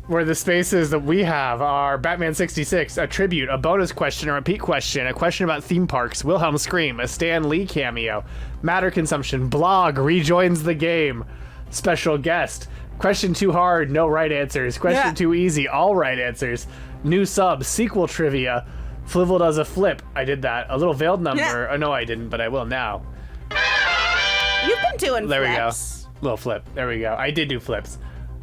Where the spaces that we have are Batman 66, a tribute, a bonus question, a repeat question, a question about theme parks, Wilhelm Scream, a Stan Lee cameo, matter consumption, blog rejoins the game, special guest, question too hard, no right answers, question too easy, all right answers, new sub, sequel trivia, Fluval does a flip. I did that. A little veiled number. Yeah. Oh, no, I didn't, but I will now. You've been doing there flips. We go. Little flip. There we go. I did do flips.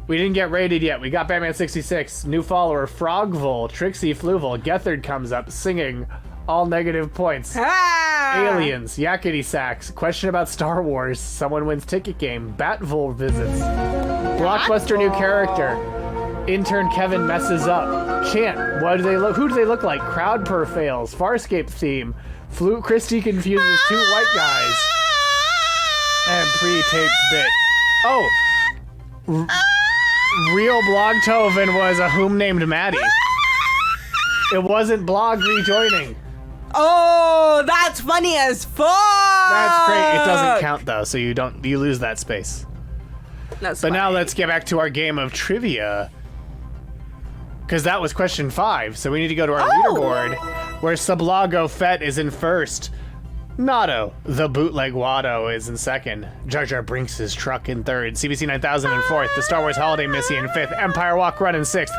We didn't get rated yet. We got Batman 66. New follower, Frogvul, Trixie Fluval. Gethard comes up singing all negative points. Aliens, Yakety Sax. Question about Star Wars. Someone wins ticket game. Batvul visits. Blockbuster new character. Intern Kevin messes up. Chant. What do they look? Who do they look like? Crowd per fails. Farscape theme. Kristie confuses two white guys. And pre-taped bit. Oh. Real Blogtoven was a whom named Maddie. It wasn't Blog rejoining. Oh, that's funny as fuck. That's great. It doesn't count though, so you lose that space. That's but funny. Now let's get back to our game of trivia. Because that was question 5, so we need to go to our leaderboard, where Sublago Fett is in first. Notto, the bootleg Watto, is in second. Jar Jar Brinks' truck in third. CBC 9000 in fourth. The Star Wars Holiday Missy in fifth. Empire Walk Run in sixth.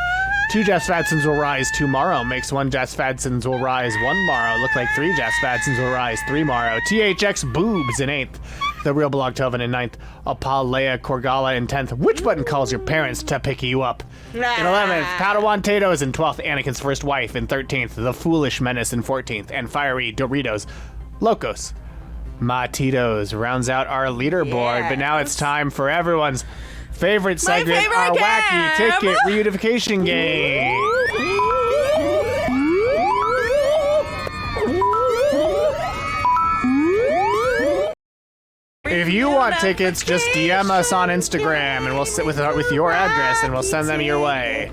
2 Jess Fadsons will rise tomorrow. Makes 1 Jess Fadsons will rise one morrow. Look like 3 Jess Fadsons will rise 3 morrow. THX Boobs in 8th. The Real Blogtoven in 9th. Apalea Korgala in 10th. Which button calls your parents to pick you up? In 11th. Padawan Tato's in 12th. Anakin's first wife in 13th. The Foolish Menace in 14th. And Fiery Doritos Locos Matitos rounds out our leaderboard. But now it's time for everyone's favorite segment, our wacky ticket reunification game. If you want tickets, just DM us on Instagram, and we'll sit with your address, and we'll send them your way.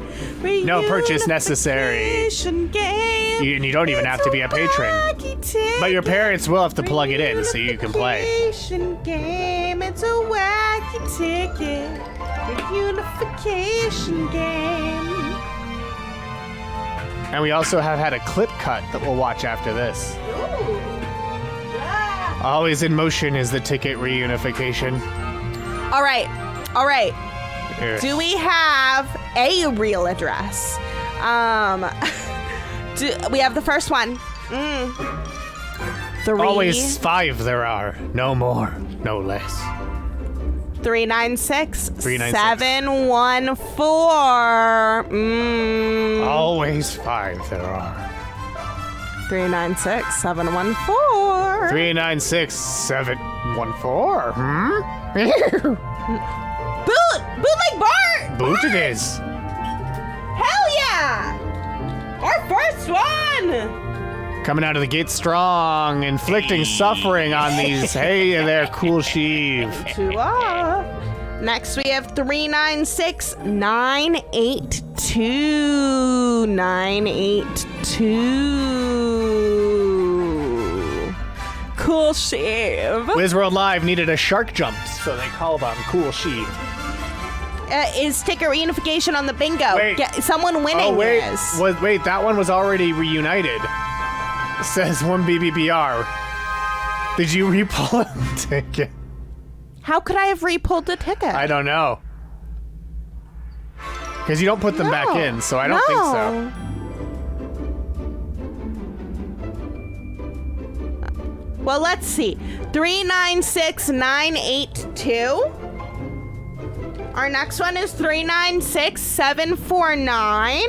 No purchase necessary. You don't even have to be a patron. But your parents will have to plug it in so you can play. Game. It's a wacky ticket reunification game. And we also have had a clip cut that we'll watch after this. Ooh. Always in motion is the ticket reunification. All right. Yes. Do we have a real address? We have the first one. 3. Always 5 there are. No more, no less. 396 714. Always 5 there are. 396 714. 396 714. Bootleg Bart! Boot it is. Hell yeah! Our first one! Coming out of the gate strong, inflicting suffering on these. Hey there, cool sheev. Next we have 396 982. 982. Cool sheev. Wizworld Live needed a shark jump, so they called on cool sheev. Is ticket reunification on the bingo? Wait. Someone winning. Oh, wait. Is. Wait, that one was already reunited. Says one BBBR. Did you repull the ticket? How could I have repulled the ticket? I don't know. Because you don't put them back in, so I don't think so. Well, let's see. 396 982. Our next one is 396 749.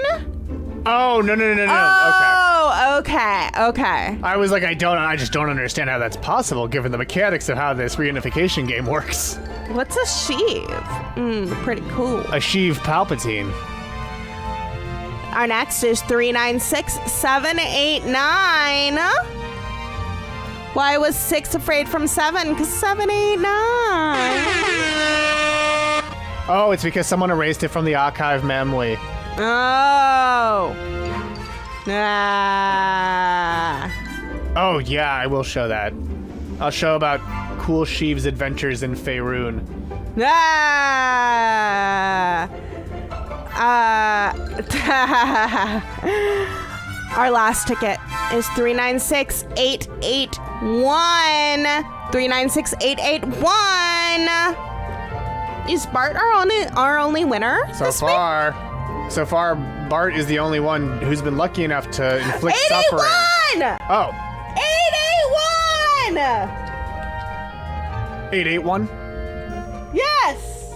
Oh, no. Oh, okay. I was like, I just don't understand how that's possible, given the mechanics of how this reunification game works. What's a sheev? Pretty cool. A sheev Palpatine. Our next is 396 789. Why was 6 afraid from 7? Because 789. Oh, it's because someone erased it from the archive memory. Oh. Oh, yeah, I will show that. I'll show about cool sheev's adventures in Faerun. Our last ticket is 396 881. 396 881. Is Bart our only winner? So far, Bart is the only one who's been lucky enough to inflict suffering. 881! Oh. 881! 881? Yes!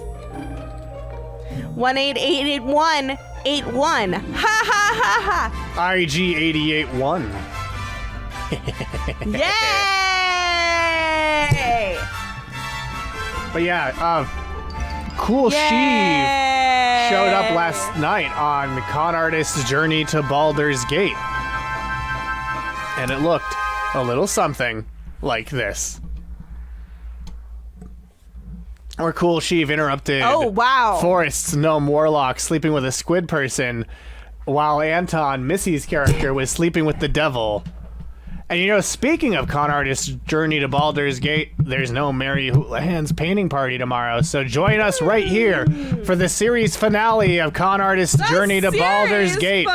1888181. Ha ha ha ha! IG881. Yay! But yeah, Cool Sheev showed up last night on Con Artist's Journey to Baldur's Gate. And it looked a little something like this. Or Cool Sheev interrupted Forrest's gnome warlock sleeping with a squid person while Anton, Missy's character, was sleeping with the devil. And you know, speaking of Con Artist's Journey to Baldur's Gate, there's no Mary Houlihan's painting party tomorrow, so join us right here for the series finale of Con Artist's Journey to Baldur's Gate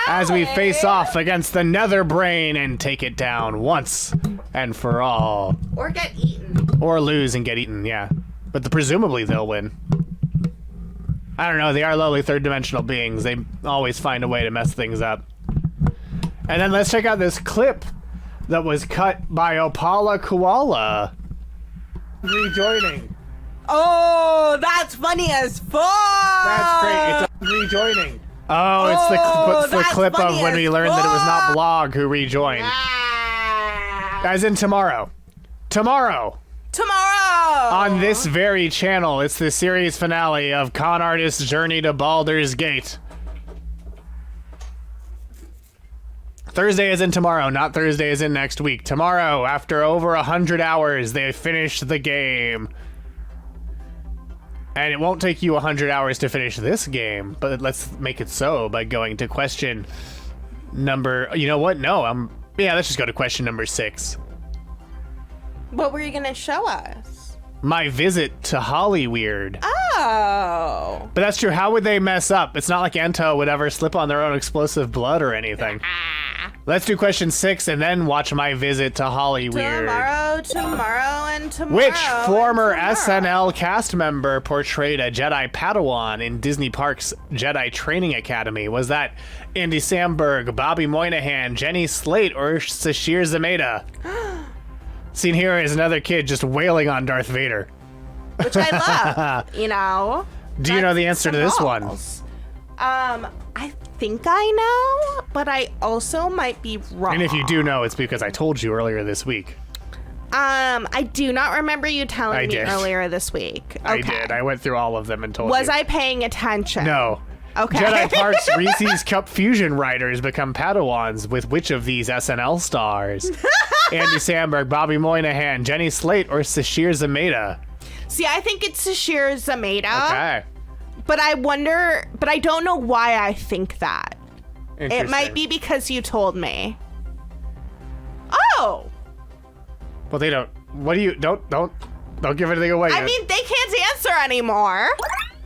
as we face off against the Netherbrain and take it down once and for all. Or get eaten. Or lose and get eaten, yeah. But presumably they'll win. I don't know, they are lowly third-dimensional beings. They always find a way to mess things up. And then let's check out this clip that was cut by Opala Koala. Rejoining. Oh, that's funny as fuck! That's great. It's rejoining. Oh, it's the clip of when we learned that it was not Blog who rejoined. As in tomorrow. Tomorrow! Tomorrow! On this very channel, it's the series finale of Con Artist's Journey to Baldur's Gate. Thursday is in tomorrow, not Thursday is in next week. Tomorrow, after over 100 hours, they finish the game. And it won't take you 100 hours to finish this game, but let's make it so by going to question number... You know what? No, yeah, let's just go to question number 6. What were you going to show us? My visit to Hollyweird. Oh. But that's true. How would they mess up? It's not like Ento would ever slip on their own explosive blood or anything. Let's do question 6 and then watch My Visit to Hollyweird. Tomorrow, and tomorrow. Which former SNL cast member portrayed a Jedi Padawan in Disney Parks' Jedi Training Academy? Was that Andy Samberg, Bobby Moynihan, Jenny Slate, or Sashir Zameda? Seen here is another kid just wailing on Darth Vader. Which I love, you know. Do you know the answer to this one? I think I know, but I also might be wrong. And if you do know, it's because I told you earlier this week. I do not remember you telling me earlier this week. Okay. I did. I went through all of them and told you. Was I paying attention? No. Okay. Jedi Parks Reese's Cup Fusion writers become Padawans with which of these SNL stars? Andy Samberg, Bobby Moynihan, Jenny Slate, or Sashir Zameda? See, I think it's Sashir Zameda. Okay. But I don't know why I think that. It might be because you told me. Oh! Well, they don't. What do you... Don't give anything away yet. I mean, they can't answer anymore.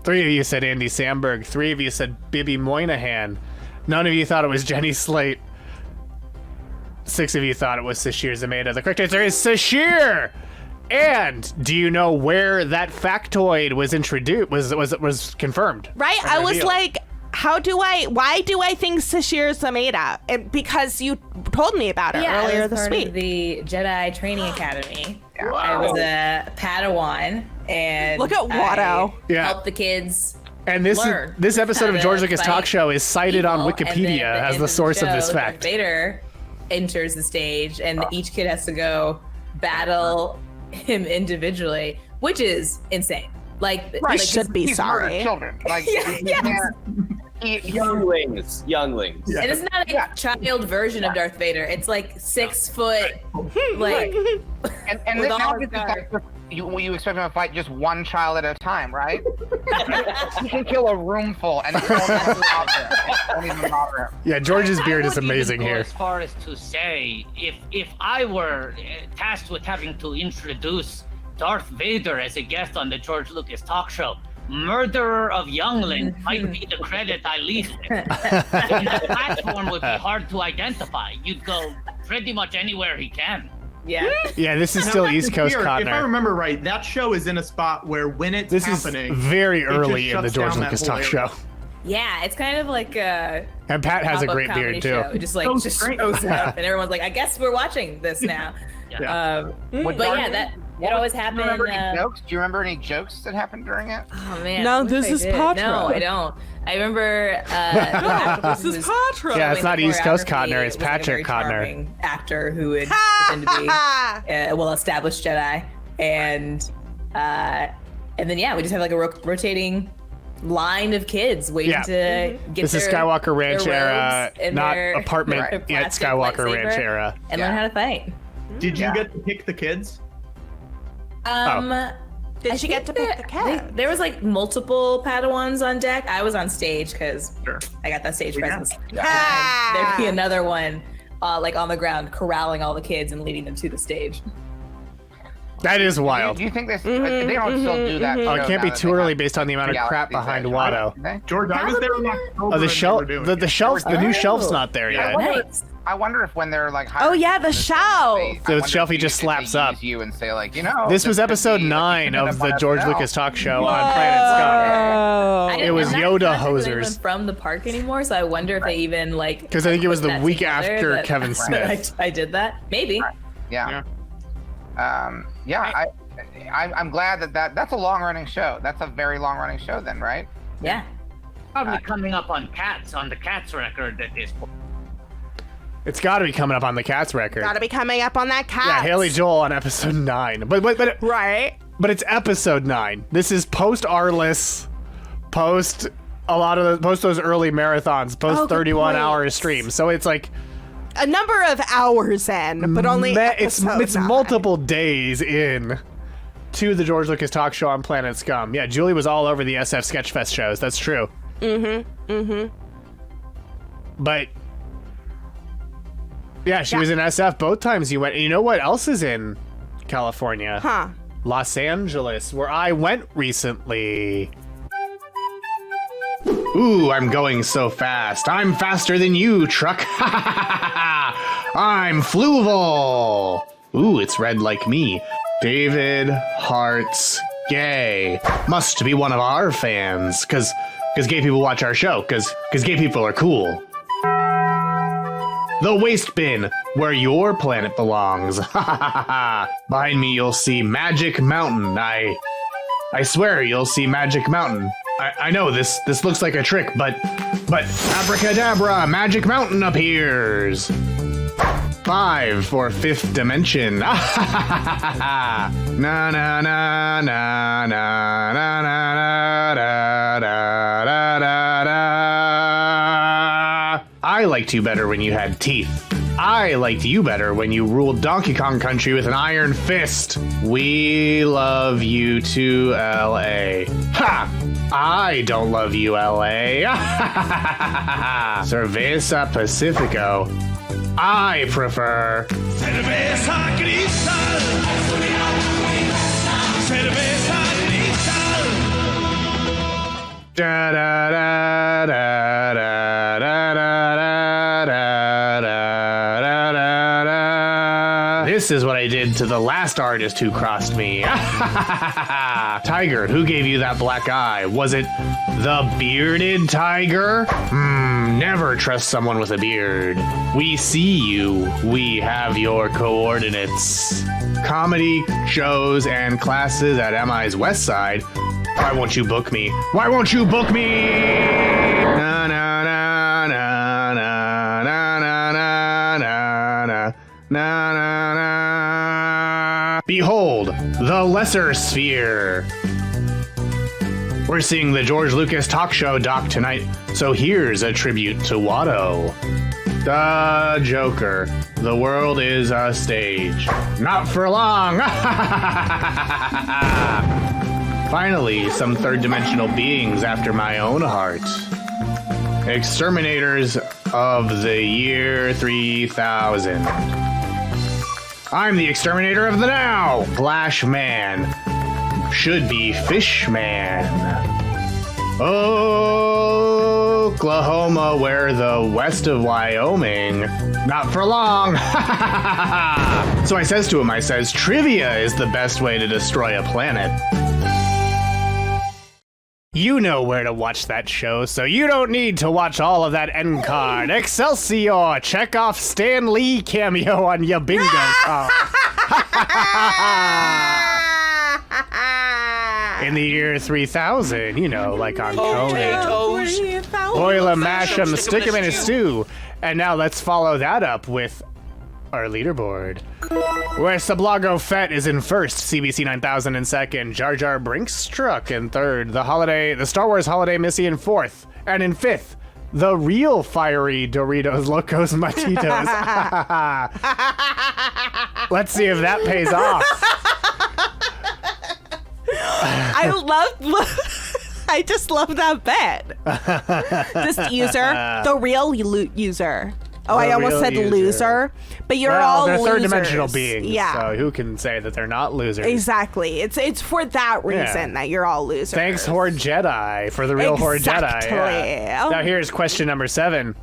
3 of you said Andy Samberg. 3 of you said Bibby Moynihan. None of you thought it was Jenny Slate. 6 of you thought it was Sashir Zameda. The correct answer is Sashir! And do you know where that factoid was introduced? Was confirmed? Right? I was like, why do I think Sashir Zameda? Because you told me about it earlier this week. Of the Jedi Training Academy. Wow. I was a Padawan, and look at Watto. Help the kids. And this episode of George Lucas Talk Show is cited on Wikipedia as the source of this fact. Vader enters the stage, and each kid has to go battle him individually, which is insane. Like, should be sorry. Children, like younglings. Yeah. And it's not a child version of Darth Vader. It's like 6 foot, like. And this now you expect him to fight just one child at a time, right? He can kill a room full and don't even bother him. Yeah, George's beard is amazing here. As far as to say, if I were tasked with having to introduce Darth Vader as a guest on the George Lucas Talk Show, murderer of younglings might be the credit I least. The platform would be hard to identify. You'd go pretty much anywhere he can. Yeah. Yeah, this is still East Coast Cotner. If I remember right, that show is in a spot where when it's happening, is very early in the George Lucas Talk Show. Yeah, it's kind of like a. And Pat has a great beard too. It just shows up, and everyone's like, "I guess we're watching this now." But yeah, it always happened. Do you remember any jokes? Do you remember any jokes that happened during it? Oh man, no, this is Patra. No, I don't. I remember. This is Patra. Yeah, it's not East Coast Cotner. It's Patrick Cotner. Actor who would pretend to be a well-established Jedi, and then we just have like a rotating line of kids waiting to get this is Skywalker Ranch era, not apartment yet Skywalker Ranch era, and learn how to fight. Did you get to pick the kids? Did she get to pick the kids? There was like multiple Padawans on deck. I was on stage because I got that stage presence. There'd be another one like on the ground corralling all the kids and leading them to the stage. That is wild. Do you think they don't still do that? Oh, it can't be too early based on the amount of crap behind Watto. George, I was there in October. Oh, the shelf, the new shelf's not there yet. I wonder if when they're like, oh yeah, the shelf. The shelf he just slaps up. You and say like, this was episode 9 of the George Lucas Talk Show on Planet Scum. It was Yoda hosers from the park anymore, so I wonder if they even like. Because I think it was the week after Kevin Smith. I did that. Maybe. Yeah. I'm glad that's a long-running show. That's a very long-running show, then, right? Yeah. Probably coming up on the Cats record at this point. It's got to be coming up on the Cats record. Got to be coming up on that Cats. Yeah, Haley Joel on episode 9. But right. But it's episode 9. This is post Arliss, post those early marathons, post 31-hour streams. So it's like a number of hours in, but only it's multiple days in to the George Lucas talk show on Planet Scum. Yeah, Julie was all over the SF Sketchfest shows. That's true. But yeah, she was in SF both times you went. And you know what else is in California? Huh. Los Angeles, where I went recently. Ooh, I'm going so fast. I'm faster than you, truck. I'm Fluval. Ooh, it's red like me. David Hart's gay. Must be one of our fans, cause gay people watch our show, cause gay people are cool. The waste bin, where your planet belongs. Behind me, you'll see Magic Mountain. I swear you'll see Magic Mountain. I know this looks like a trick, but abracadabra, Magic Mountain appears. 5 for 5th dimension. Na na na na na na na na. I liked you better when you had teeth. I liked you better when you ruled Donkey Kong Country with an iron fist. We love you too, LA. Ha! I don't love you, LA. Cerveza Pacifico. I prefer. Cerveza Cristal. Cerveza Cristal. Da da da da da da da. This is what I did to the last artist who crossed me. Tiger, who gave you that black eye? Was it the bearded tiger? Never trust someone with a beard. We see you. We have your coordinates. Comedy shows and classes at MI's West Side. Why won't you book me? Why won't you book me? Na na na na na na na na na na na na. Behold, the lesser sphere. We're seeing the George Lucas talk show doc tonight, so here's a tribute to Watto. The Joker. The world is a stage. Not for long. Finally, some third-dimensional beings after my own heart. Exterminators of the year 3000. I'm the exterminator of the now. Flash Man. Should be Fish Man. Oklahoma, where the west of Wyoming. Not for long. So I says to him, trivia is the best way to destroy a planet. You know where to watch that show, so you don't need to watch all of that end card. Excelsior! Check off Stan Lee cameo on your bingo card. In the year 3000, you know, like on Conan. Boil 'em, mash 'em, stick 'em in a stew. And now let's follow that up with our leaderboard. Where Sablago Fett is in first, CBC 9000 in second, Jar Jar Brinks Truck in third, the Star Wars Holiday Missy in fourth, and in fifth, the real fiery Doritos Locos Matitos. Let's see if that pays off. I just love that bet. This user, the real user. Oh, I almost said loser, but you're all they're losers. Third-dimensional beings, yeah. So who can say that they're not losers? Exactly. It's for that reason that you're all losers. Thanks, Horde Jedi, for the real Horde Jedi. Yeah. Now here's question number 7.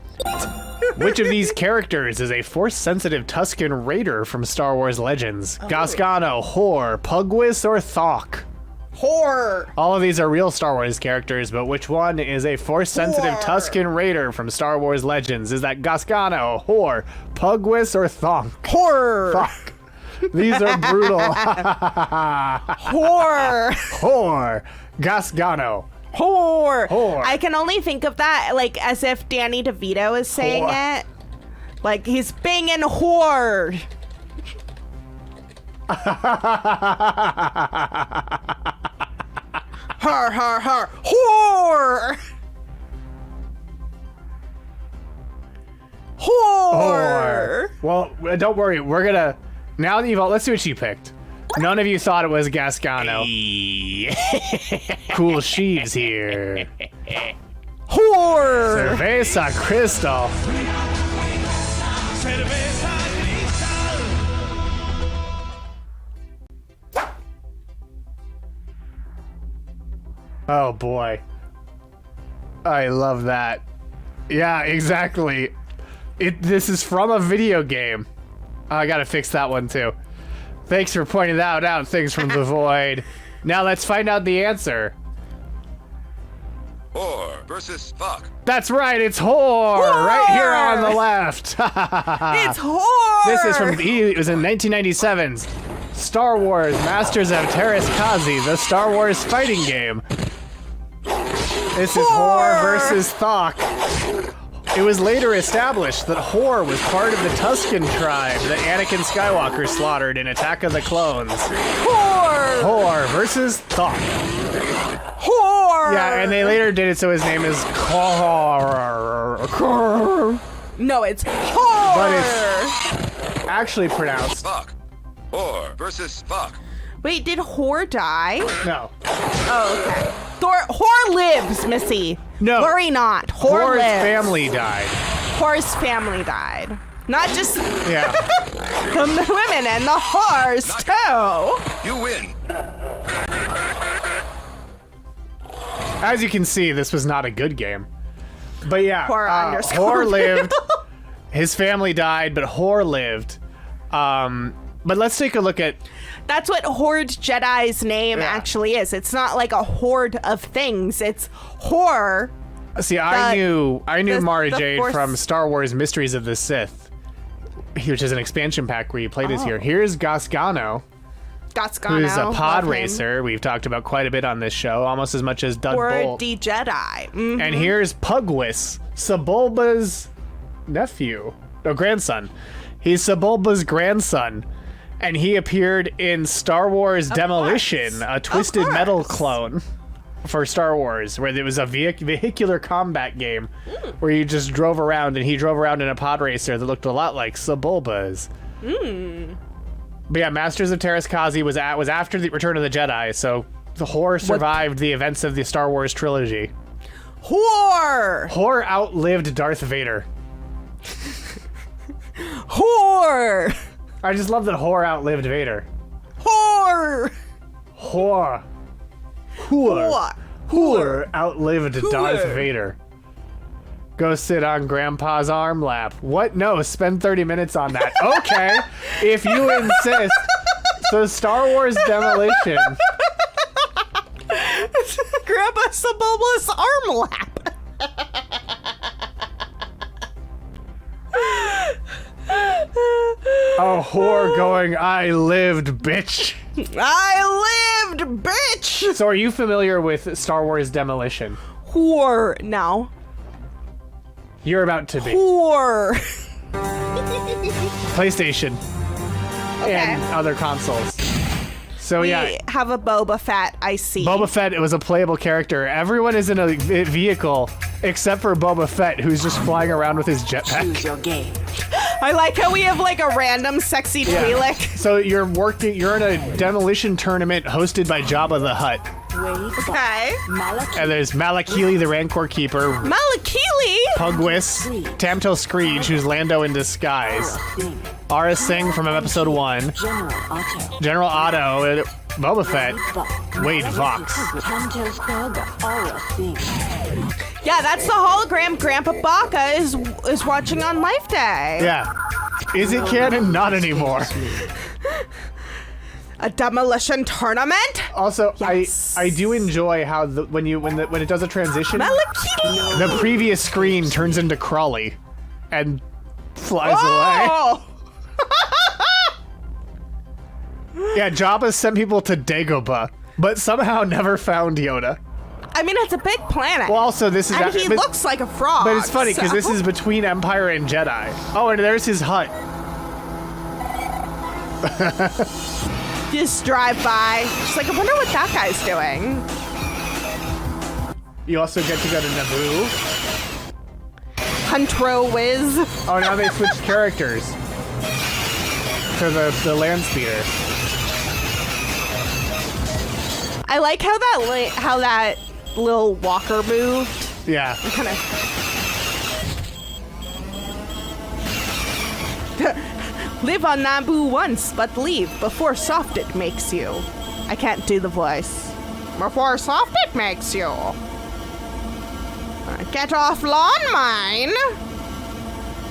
Which of these characters is a Force-sensitive Tusken Raider from Star Wars Legends? Gasgano, Hor, Pugwis, or Thok? Hor. All of these are real Star Wars characters, but which one is a Force-sensitive Tusken Raider from Star Wars Legends? Is that Gasgano, Hor, Pugwis, or Thonk? Hor. Thonk. These are brutal. Hor. Hor. Gasgano. Hor. Hor. I can only think of that like as if Danny DeVito is saying it. Like he's banging Hor. Har, har, har. Whore! Whore! Well, don't worry. We're gonna... Now that you've all... Let's see what she picked. None of you thought it was Gascano. Cool sheaves here. Whore! Cerveza Crystal. Oh boy. I love that. Yeah, exactly. This is from a video game. Oh, I gotta fix that one too. Thanks for pointing that out, Things from the Void. Now let's find out the answer. Whore versus fuck. That's right, it's whore! Right here on the left. It's whore! This is from, it was in 1997's Star Wars Masters of Terras-Kazi, the Star Wars fighting game. This is whore versus thok. It was later established that Hor was part of the Tusken tribe that Anakin Skywalker slaughtered in Attack of the Clones. Hor! Hor versus Thok. Hor! Yeah, and they later did it so his name is Kor. No, it's Hor! But it's actually pronounced fuck. Hor versus fuck. Wait, did Hor die? No. Oh, okay. Hor lives, Missy. No. Worry not. Hor Hor's lives. family died. Hor's family died. Not just Yeah. the women and the whores, too. You win. As you can see, this was not a good game. But yeah, Hor Hor lived. His family died, but Hor lived. But let's take a look at... That's what Horde Jedi's name actually is. It's not like a horde of things. It's Hor. See, I knew Mara Jade Force... from Star Wars Mysteries of the Sith, which is an expansion pack where you play this here. Here's Gascano. Who's a pod racer. We've talked about quite a bit on this show, almost as much as Doug Bolt. D Jedi. Mm-hmm. And here's Pugwis, Sebulba's nephew, or grandson. He's Sebulba's grandson. And he appeared in Star Wars Demolition, a Twisted Metal clone for Star Wars, where there was a vehicular combat game where you just drove around, and he drove around in a pod racer that looked a lot like Sebulba's. But yeah, Masters of Terras-Kazi was after the Return of the Jedi, so the Hor survived the events of the Star Wars trilogy. Hor outlived Darth Vader. Hor! I just love that Hor outlived Vader. Hor! Hor outlived Darth Vader. Go sit on Grandpa's arm lap. What? No, spend 30 minutes on that. Okay, if you insist. So Star Wars Demolition. Grandpa Sebulba's arm lap. A whore going, I lived, bitch. I lived, bitch. So are you familiar with Star Wars Demolition? Whore. No. You're about to be. Whore. PlayStation. And other consoles. So we yeah. have a Boba Fett, I see. Boba Fett, it was a playable character. Everyone is in a vehicle except for Boba Fett, who's just flying around with his jetpack. Choose your game. I like how we have like a random sexy Twi'lek. So you're in a demolition tournament hosted by Jabba the Hutt. Okay. And there's Malakili, the Rancor Keeper. Malakili? Pugwis, Tamto Screech, who's Lando in disguise. Ara Singh from episode 1. General Otto, Boba Fett, Wade Vox. Yeah, that's the hologram Grandpa Baka is watching on Life Day. Yeah. Is it canon? Not anymore. A demolition tournament? Also, yes. I do enjoy how when it does a transition, the previous screen turns into Crawley and flies away. Yeah, Jabba sent people to Dagobah, but somehow never found Yoda. I mean, it's a big planet. Well, also this is, and he looks like a frog. But it's funny because this is between Empire and Jedi. Oh, and there's his hut. Just drive by. Just like, I wonder what that guy's doing. You also get to go to Naboo. Huntro Wiz. Oh, now they switched characters to the land speeder. I like how that little walker moved. Yeah. Kind of. Live on Naboo once, but leave before soft it makes you. I can't do the voice. Before soft it makes you. Get off lawn, mine.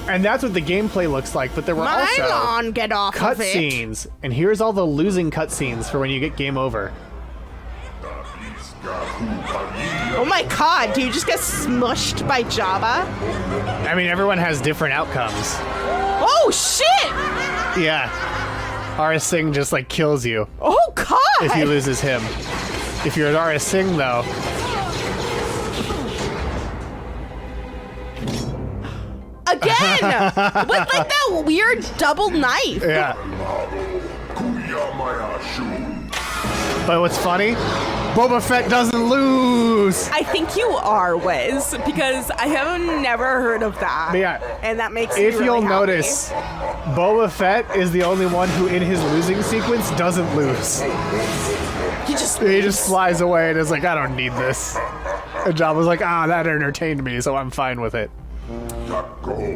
And that's what the gameplay looks like, but there were My also lawn, get off of it. cutscenes. And here's all the losing cutscenes for when you get game over. Oh my god, do you just get smushed by Jabba? I mean, everyone has different outcomes. Oh shit! Yeah. Aris Singh just like kills you. Oh god! If he loses him. If you're an Aris Singh though. Again! With like that weird double knife. Yeah. But what's funny? Boba Fett doesn't lose! I think you are, Wiz, because I have never heard of that. Yeah. And that makes me If really you'll happy. notice, Boba Fett is the only one who in his losing sequence doesn't lose. He just flies away and is like, I don't need this. And Jabba's like, that entertained me, so I'm fine with it.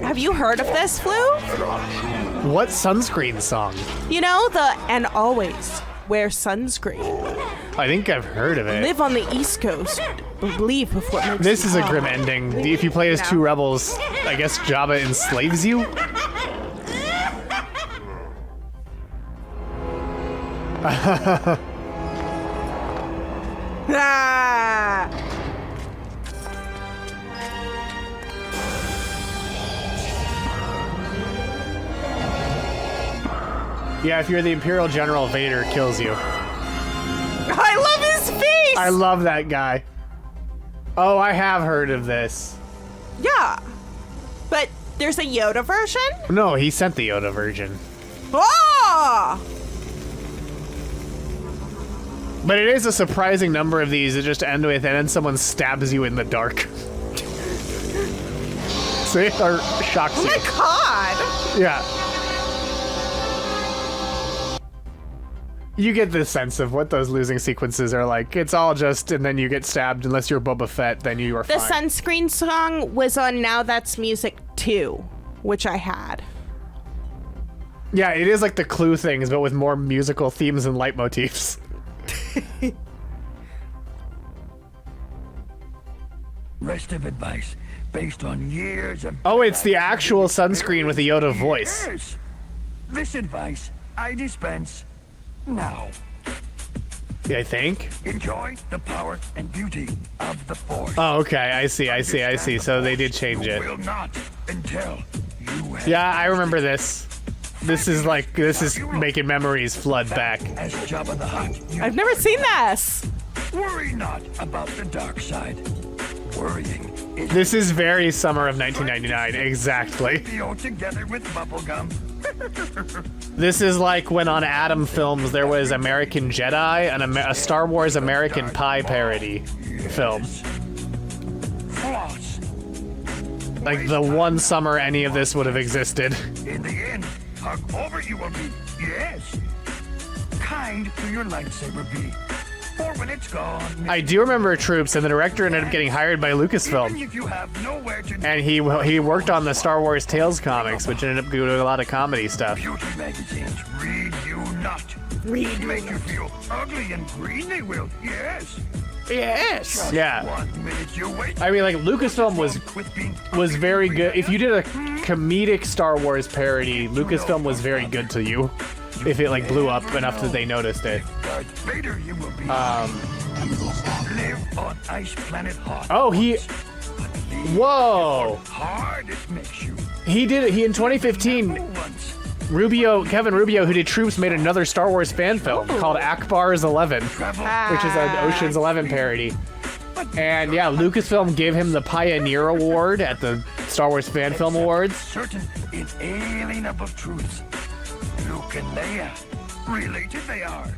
Have you heard of this, Flu? What sunscreen song? You know, the and always wear sunscreen. I think I've heard of it. Live on the East Coast. Leave before it makes This you is a hot. grim ending. If you play as two rebels, I guess Jabba enslaves you? Ah! Yeah, if you're the Imperial General, Vader kills you. I love his face! I love that guy. Oh, I have heard of this. Yeah. But there's a Yoda version? No, he sent the Yoda version. Oh! But it is a surprising number of these that just end with, and then someone stabs you in the dark. See? Or shocks you. Oh my god! Yeah. You get the sense of what those losing sequences are like. It's all just, and then you get stabbed. Unless you're Boba Fett, then you are The fine. sunscreen song was on Now That's Music 2, which I had. Yeah, it is like the Clue things, but with more musical themes and leitmotifs. Rest of advice based on years of... Oh, it's the actual sunscreen with the Yoda voice. Yes. This advice I dispense now. I think. Enjoy the power and beauty of the Force. Oh, okay. I see. So they did change it. Will not until you have... Yeah, I remember this. This is making memories flood back. As Jabba the Hutt, I've never seen this. worry not about the dark side. Worrying is... This is very summer of 1999, exactly. together with bubblegum. This is like when on Adam Films there was American Jedi and a Star Wars American Pie parody film. Floss. Like the one summer any of this would have existed. In the end, hug over you will be. Yes. Kind to your lightsaber be. For when it's gone. I do remember Troops, and the director ended up getting hired by Lucasfilm. If you have nowhere to... And he worked on the Star Wars Tales comics, which ended up doing a lot of comedy stuff. Beauty magazines read you not. Read make you feel ugly and green they will. Yes. Yes. Just Yeah. 1 minute you wait. I mean, like Lucasfilm was very good. If you did a comedic Star Wars parody, Lucasfilm was very good to you. If it like blew up enough that they noticed it. Darth Vader you will be. Live on ice planet Hoth. Oh, whoa. Hard it makes you. He in 2015. Kevin Rubio, who did Troops, made another Star Wars fan film called Akbar's 11, which is an Ocean's 11 parody. And yeah, Lucasfilm gave him the Pioneer Award at the Star Wars Fan Film Awards. Certain inalienable truths. Luke and Leia. Related they are.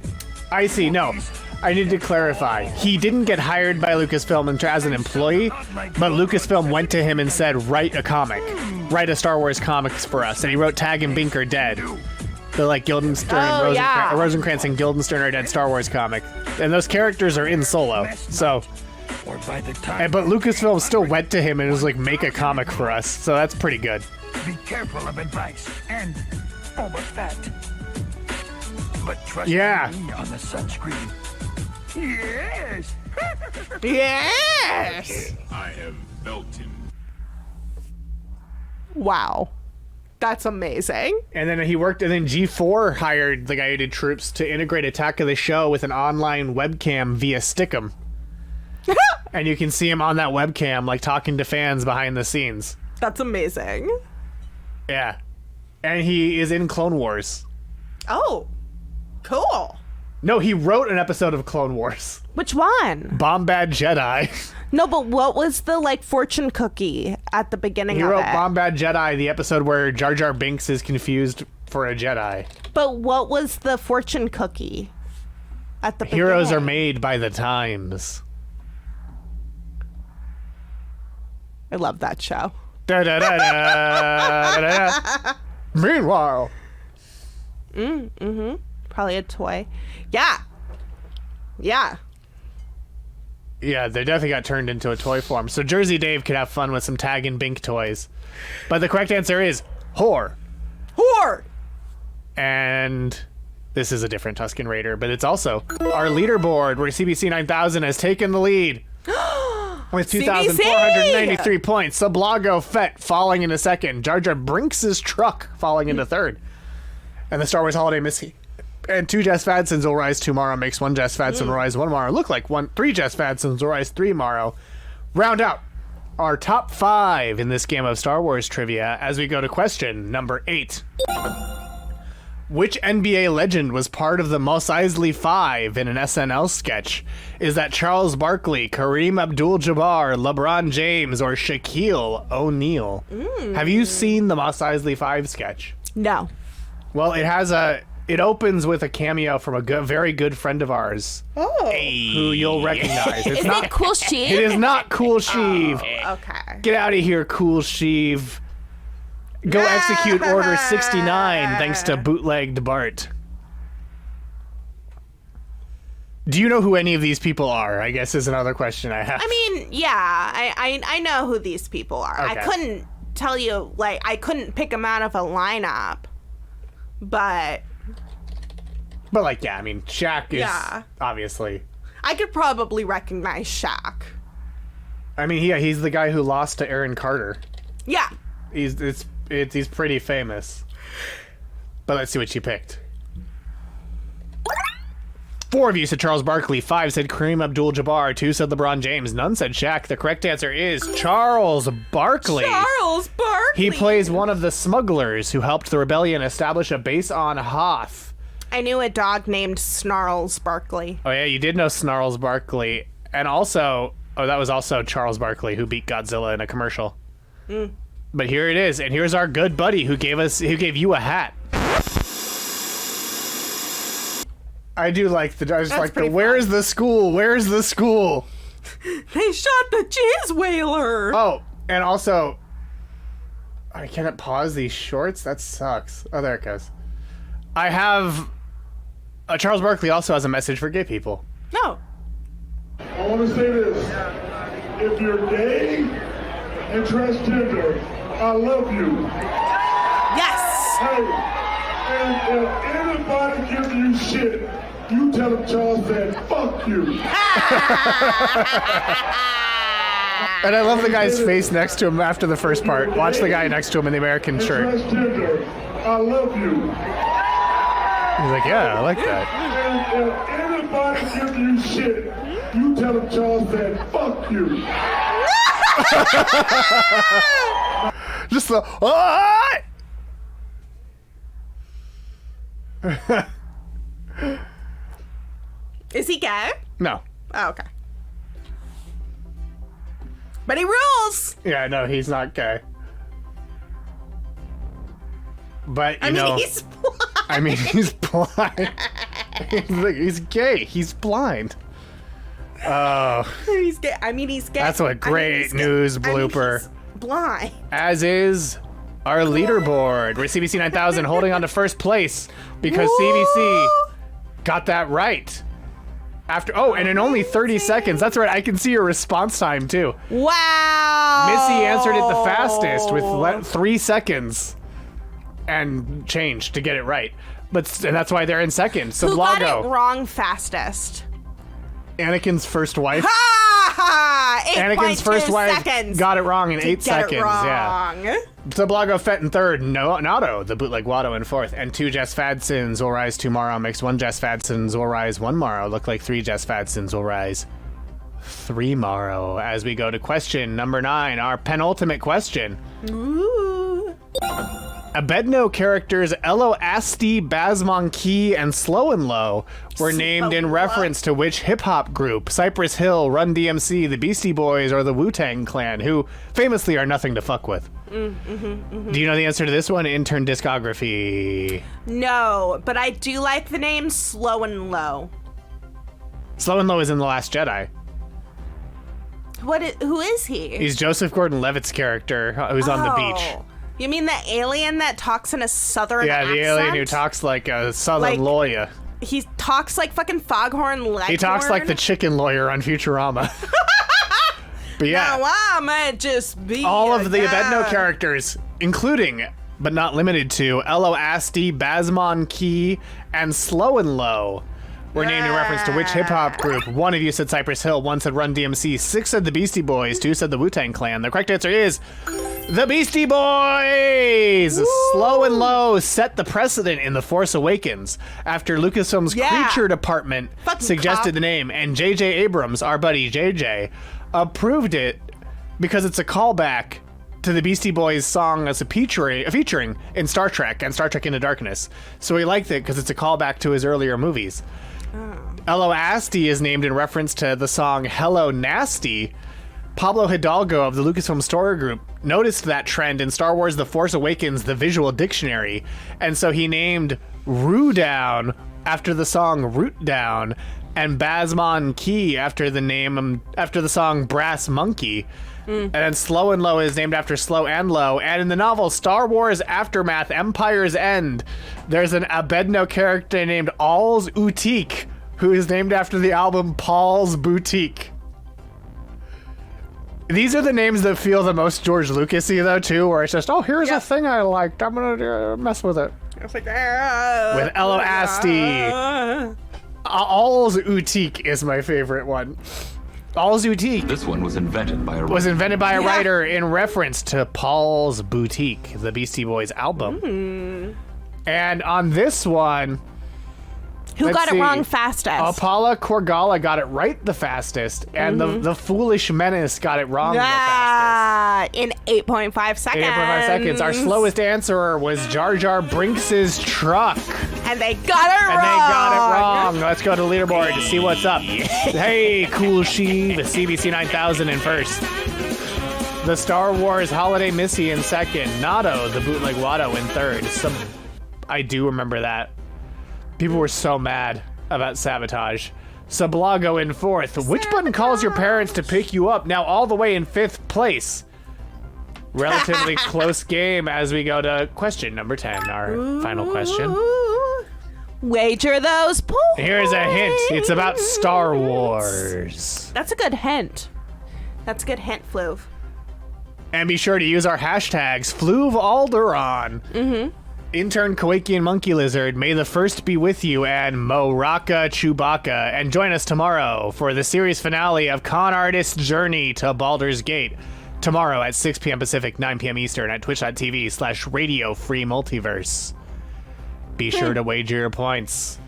I see. No, I need to clarify. He didn't get hired by Lucasfilm as an employee, but Lucasfilm went to him and said, write a comic. Write a Star Wars comics for us. And he wrote Tag and Bink are dead. The like Guildenstern and Rosencrantz and Guildenstern are dead Star Wars comic. And those characters are in Solo. So, but Lucasfilm still went to him and was like, make a comic for us. So that's pretty good. Be careful of advice and almost that. But trust me on the sunscreen. Yes. Yes. I have melted. Wow. That's amazing. And then he worked, and then G4 hired the guy who did Troops to integrate Attack of the Show with an online webcam via Stick'em. And you can see him on that webcam, like talking to fans behind the scenes. That's amazing. Yeah. And he is in Clone Wars. Oh, cool. No, he wrote an episode of Clone Wars. Which one? Bombad Jedi. No, but what was the like fortune cookie at the beginning He of wrote it? Bombad Jedi, the episode where Jar Jar Binks is confused for a Jedi. But what was the fortune cookie at the Heroes beginning? are made by the times. I love that show. Da, da, da, da, da, da. Meanwhile. Probably a toy. Yeah. Yeah. Yeah, they definitely got turned into a toy form. So Jersey Dave could have fun with some Tag and Bink toys. But the correct answer is whore. Whore! And this is a different Tusken Raider, but it's also our leaderboard where CBC 9000 has taken the lead. With 2,493 points. Sublago Fett falling into second. Jar Jar Brinks' truck falling into third. And the Star Wars Holiday Missy. And 2 Jess Fadsons will rise tomorrow. Makes 1 Jess Fadson will rise 1 tomorrow. Look like 3 Jess Fadsons will rise 3 tomorrow. Round out our top 5 in this game of Star Wars trivia as we go to question number 8. Which NBA legend was part of the Mos Eisley 5 in an SNL sketch? Is that Charles Barkley, Kareem Abdul-Jabbar, LeBron James, or Shaquille O'Neal? Have you seen the Mos Eisley 5 sketch? No. Well, it opens with a cameo from a very good friend of ours. Oh. Who you'll recognize. Is it Cool Sheev? It is not Cool Sheev. Oh, okay. Get out of here, Cool Sheev. Go execute Order 69 thanks to bootlegged Bart. Do you know who any of these people are? I guess is another question I have. I mean, yeah, I know who these people are. Okay. I couldn't tell you, like, I couldn't pick them out of a lineup, but like, yeah, I mean, Shaq is obviously. I could probably recognize Shaq. I mean, he's the guy who lost to Aaron Carter. Yeah. He's pretty famous. But let's see what you picked. 4 of you said Charles Barkley, 5 said Kareem Abdul-Jabbar, 2 said LeBron James, none said Shaq. The correct answer is Charles Barkley. Charles Barkley. He plays one of the smugglers who helped the rebellion establish a base on Hoth. I knew a dog named Snarls Barkley. Oh yeah, you did know Snarls Barkley. And also, that was also Charles Barkley who beat Godzilla in a commercial. But here it is, and here's our good buddy who gave you a hat. I do like where's the school? Where's the school? They shot the jizz whaler. Oh, and also, I cannot pause these shorts? That sucks. Oh, there it goes. I have, Charles Barkley also has a message for gay people. No. I want to say this. If you're gay and transgender, I love you. Yes. Hey, and if anybody gives you shit, you tell them Charles said, fuck you. And I love the guy's face next to him after the first part. Watch the guy next to him in the American shirt. Transgender, I love you. He's like, yeah, I like that. And if anybody gives you shit, you tell them Charles said, fuck you. Just the Is he gay? No. Oh, okay. But he rules. Yeah, no, he's not gay. But you know, he's I mean, he's blind. He's gay. He's blind. Oh. He's gay. I mean, he's gay. That's a great news blooper. He's blind. As is our leaderboard, where CBC 9000 holding on to first place because CBC got that right. And in only 30 seconds. That's right. I can see your response time too. Wow. Missy answered it the fastest with 3 seconds and change to get it right. And that's why they're in second. So Who got it wrong fastest? Anakin's first wife. Anakin's first wife seconds got it wrong in 8 seconds. Wrong. Yeah. Sablago Fett in third. Nato, the bootleg Watto in fourth. And 2 Jess Fadsons will rise tomorrow. Makes 1 Jess Fadsons will rise one morrow. Look like 3 Jess Fadsons will rise 3 morrow. As we go to question number 9, our penultimate question. Ooh. Abedno characters Elo Asti, Bazmonkey, and Slow and Low were named in reference to which hip-hop group? Cypress Hill, Run DMC, the Beastie Boys, or the Wu-Tang Clan, who famously are nothing to fuck with? Do you know the answer to this one? Intern discography. No, but I do like the name Slow and Low. Slow and Low is in The Last Jedi. Who is he? He's Joseph Gordon-Levitt's character who's on the beach. You mean the alien that talks in a southern accent? Yeah, the alien who talks like a southern lawyer. He talks like fucking Foghorn Leghorn. He talks like the chicken lawyer on Futurama. But yeah. Now I might just be all of the Abedno characters, including, but not limited to, Elo Asti, Bazmonkey, and Slow and Low, were named in reference to which hip-hop group? 1 of you said Cypress Hill, 1 said Run DMC, 6 said the Beastie Boys, 2 said the Wu-Tang Clan. The correct answer is the Beastie Boys! Woo! Slow and Low set the precedent in The Force Awakens after Lucasfilm's creature department suggested the name, and J.J. Abrams, our buddy JJ, approved it because it's a callback to the Beastie Boys song as a featuring in Star Trek and Star Trek Into Darkness. So he liked it because it's a callback to his earlier movies. Elo Asti is named in reference to the song Hello Nasty. Pablo Hidalgo of the Lucasfilm Story Group noticed that trend in Star Wars The Force Awakens, the visual dictionary, and so he named Roo Down after the song Root Down, and Bazmonkey after the song Brass Monkey. And then Slow and Low is named after Slow and Low. And in the novel Star Wars Aftermath Empire's End, there's an Abedno character named Alls Utique, who is named after the album Paul's Boutique. These are the names that feel the most George Lucas-y, though, too, where it's just, here's a thing I liked. I'm going to mess with it. It's like, with Elo Asti. Alls Utique is my favorite one. Alls Utique. This one was invented by a writer in reference to Paul's Boutique, the Beastie Boys album. And on this one, who got it wrong fastest? Paula Corgala got it right the fastest, and the Foolish Menace got it wrong the fastest. In 8.5 seconds. 8.5 seconds. Our slowest answerer was Jar Jar Brinks' truck. And they got it wrong. Let's go to leaderboard to see what's up. Hey, Cool She, the CBC 9000 in first. The Star Wars Holiday Missy in second. Nato, the bootleg Watto in third. I do remember that. People were so mad about Sabotage. Sablago in fourth. Which button calls your parents to pick you up? Now all the way in fifth place. Relatively close game as we go to question number 10, our final question. Wager those points. Here's a hint. It's about Star Wars. That's a good hint. Fluv. And be sure to use our hashtags FluvAlderon. Intern Kowakian Monkey Lizard, May the First be with you, and Moraka Chewbacca. And join us tomorrow for the series finale of Con Artist's Journey to Baldur's Gate. Tomorrow at 6 p.m. Pacific, 9 p.m. Eastern at twitch.tv/Radio Free Multiverse. Be sure to wager your points.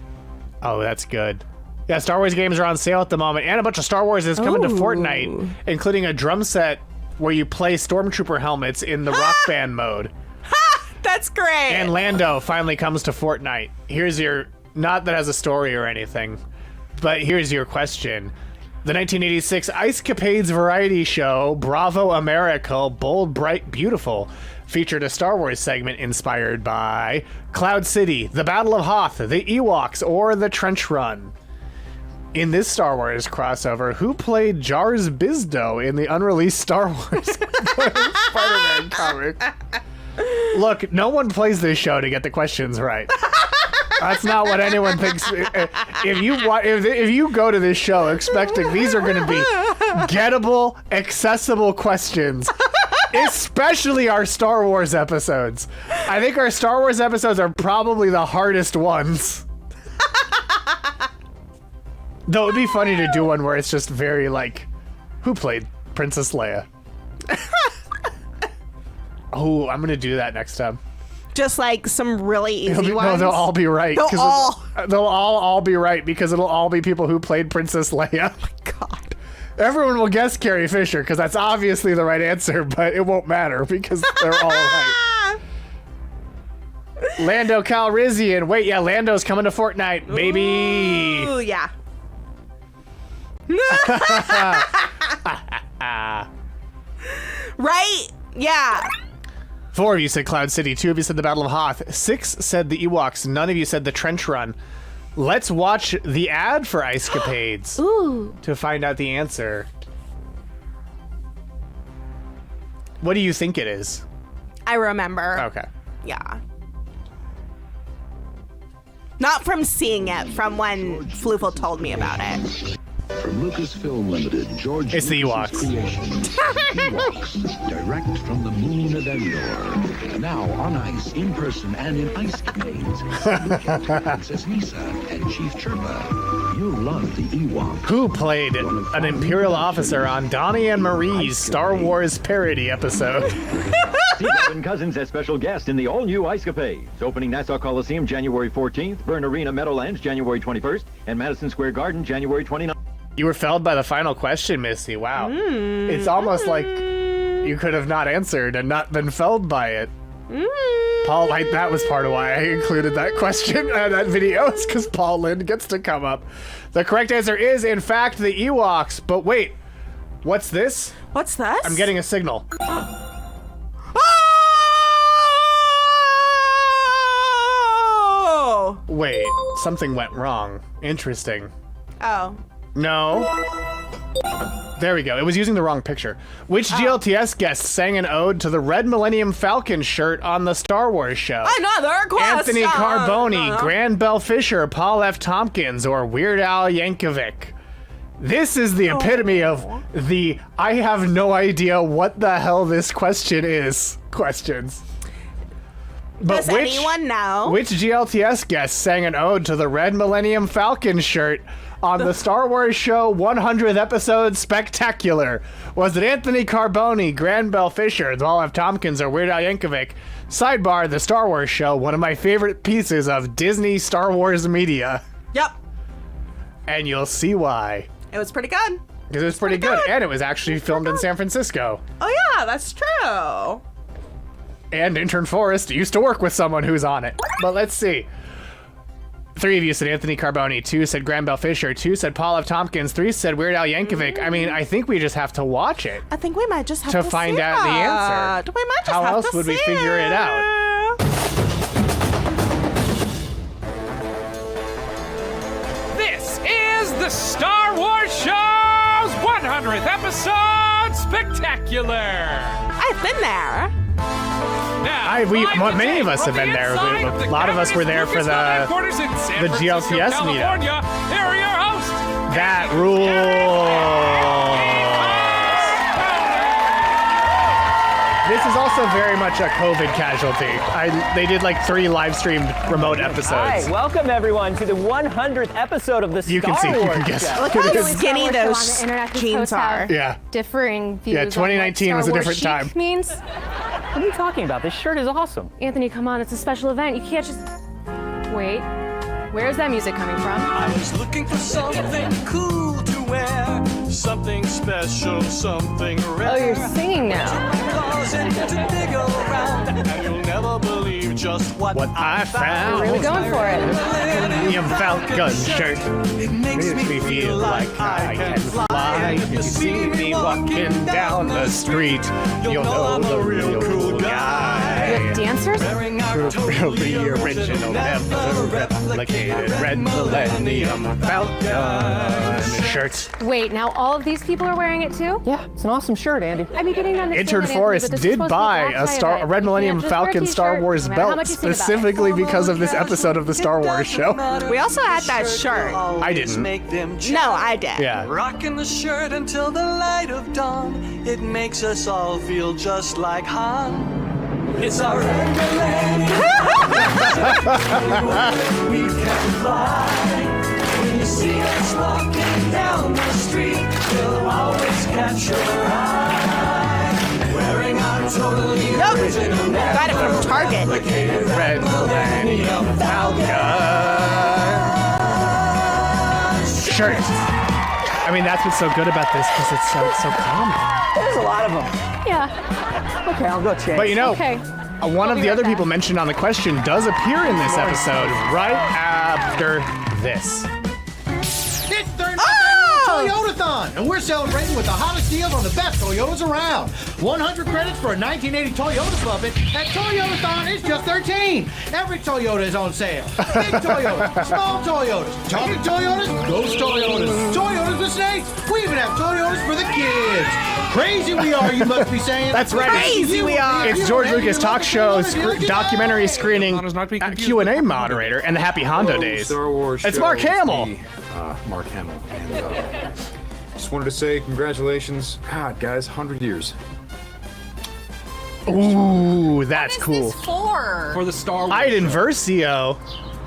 Oh, that's good. Yeah, Star Wars games are on sale at the moment, and a bunch of Star Wars is coming to Fortnite, including a drum set where you play Stormtrooper helmets in the Rock Band mode. That's great. And Lando finally comes to Fortnite. Here's your, not that it has a story or anything, but here's your question. The 1986 Ice Capades variety show, Bravo America, Bold, Bright, Beautiful, featured a Star Wars segment inspired by Cloud City, the Battle of Hoth, the Ewoks, or the Trench Run. In this Star Wars crossover, who played Jars Bizdo in the unreleased Star Wars Spider-Man comic? Look, no one plays this show to get the questions right. That's not what anyone thinks. If you go to this show expecting these are going to be gettable, accessible questions, especially our Star Wars episodes. I think our Star Wars episodes are probably the hardest ones. Though it'd be funny to do one where it's just very like, who played Princess Leia? Oh, I'm gonna do that next time. Just like some really easy ones. No, they'll all be right. They'll all be right because it'll all be people who played Princess Leia. Oh my God. Everyone will guess Carrie Fisher because that's obviously the right answer, but it won't matter because they're all right. Lando Calrissian. Wait, yeah, Lando's coming to Fortnite, baby. Ooh, yeah. Right? Yeah. 4 of you said Cloud City. 2 of you said the Battle of Hoth. 6 said the Ewoks. None of you said the Trench Run. Let's watch the ad for Ice Capades to find out the answer. What do you think it is? I remember. Okay. Yeah. Not from seeing it, from when Fluval told me about it. From Lucasfilm Limited, George it's the Ewoks. Ewoks, direct from the moon of Endor. Now on ice, in person, and in Ice Capades. Princess Nisa and Chief Chirpa. You'll love the Ewok. Who played an Imperial officer on Donnie and Marie's Star Wars parody episode? See Robin Cousins as special guest in the all-new Ice Capades. Opening Nassau Coliseum January 14th, Byrne Arena Meadowlands January 21st, and Madison Square Garden January 29th. You were felled by the final question, Missy. Wow. It's almost like you could have not answered and not been felled by it. Paul, that was part of why I included that question and that video, is because Paul Lynn gets to come up. The correct answer is, in fact, the Ewoks. But wait, what's this? What's this? I'm getting a signal. Oh! Wait, something went wrong. Interesting. Oh. No. There we go. It was using the wrong picture. Which GLTS guest sang an ode to the Red Millennium Falcon shirt on the Star Wars show? Another question. Anthony Carboni, Grand Bell Fisher, Paul F. Tompkins, or Weird Al Yankovic? This is the epitome of the I have no idea what the hell this question is questions. But Does anyone know? Which GLTS guest sang an ode to the Red Millennium Falcon shirt on the Star Wars show 100th episode Spectacular? Was it Anthony Carboni, Grand Bell Fisher, Paul F. Tompkins, or Weird Al Yankovic? Sidebar, the Star Wars show, one of my favorite pieces of Disney Star Wars media. Yep. And you'll see why. It was pretty good. Because it was pretty good. And it was actually filmed in San Francisco. Oh yeah, that's true. And Intern Forrest used to work with someone who's on it. But let's see. 3 of you said Anthony Carboni, 2 said Graham Bell Fisher, 2 said Paul F. Tompkins, 3 said Weird Al Yankovic. I mean, I think we just have to watch it. I think we might just have to find out the answer. We might just How have else to would we see figure it out? This is the Star Wars Show's 100th episode Spectacular. I've been there. Many of us have been there. A lot of us were there for the GLTS meetup. Here are your hosts. That rules. This is also very much a COVID casualty. They did like 3 live streamed remote episodes. Hi, welcome everyone to the 100th episode of the Star Wars You can guess. Look how skinny those jeans are. Yeah. Differing views. Yeah, 2019 was a different time. Means. What are you talking about? This shirt is awesome. Anthony, come on, it's a special event. You can't just... Wait, where's that music coming from? I was looking for something cool to wear, something special, something rare. Oh, you're singing now. To dig around, and you'll never believe just what I found. You're really going for it. Millennium Falcon shirt. It makes me feel like I can fly. If you see me walking down the street, you'll know the real cool guy. Dancers? The original, never replicated red Millennium Falcon shirt. Wait, now all of these people are wearing it too? Yeah, it's an awesome shirt, Andy. I'm beginning to understand. Intern that, Anthony, Forrest but this is did supposed to be buy black tie a event. Red You Millennium can't just wear a Falcon Star t-shirt, Wars no matter how belt much you sing about it. specifically because of this episode of the Star Wars show. We also had that shirt. I didn't. No, I did. Yeah. Rocking the shirt until the light of dawn. It makes us all feel just like Han. It's our red millennium. We can fly. When you see us walking down the street, we'll always catch your eye. Wearing our totally original, got it from Target. Red Millennium Falcon shirt. I mean, that's what's so good about this because it's so common. There's a lot of them. Yeah. Okay, I'll go change. But you know, Okay. one of the other people mentioned on the question does appear in this episode right after this. It's their Toyotathon, and we're celebrating with the hottest deals on the best Toyotas around. 100 credits for a 1980 Toyota Puppet, and Toyotathon is just 13. Every Toyota is on sale. Big Toyotas, small Toyotas, talking Toyotas, ghost Toyotas, Toyotas with snakes. We even have Toyotas for the kids. Crazy we are, you must be saying. That's right. Crazy we are. It's George Lucas talk show documentary screening Q&A moderator and the Happy Hondo days. Star Wars It's Mark show. Hamill. Me, Mark Hamill. And, just wanted to say congratulations. God, guys, 100 years. Ooh, that's cool. For the Star Wars Iden Versio.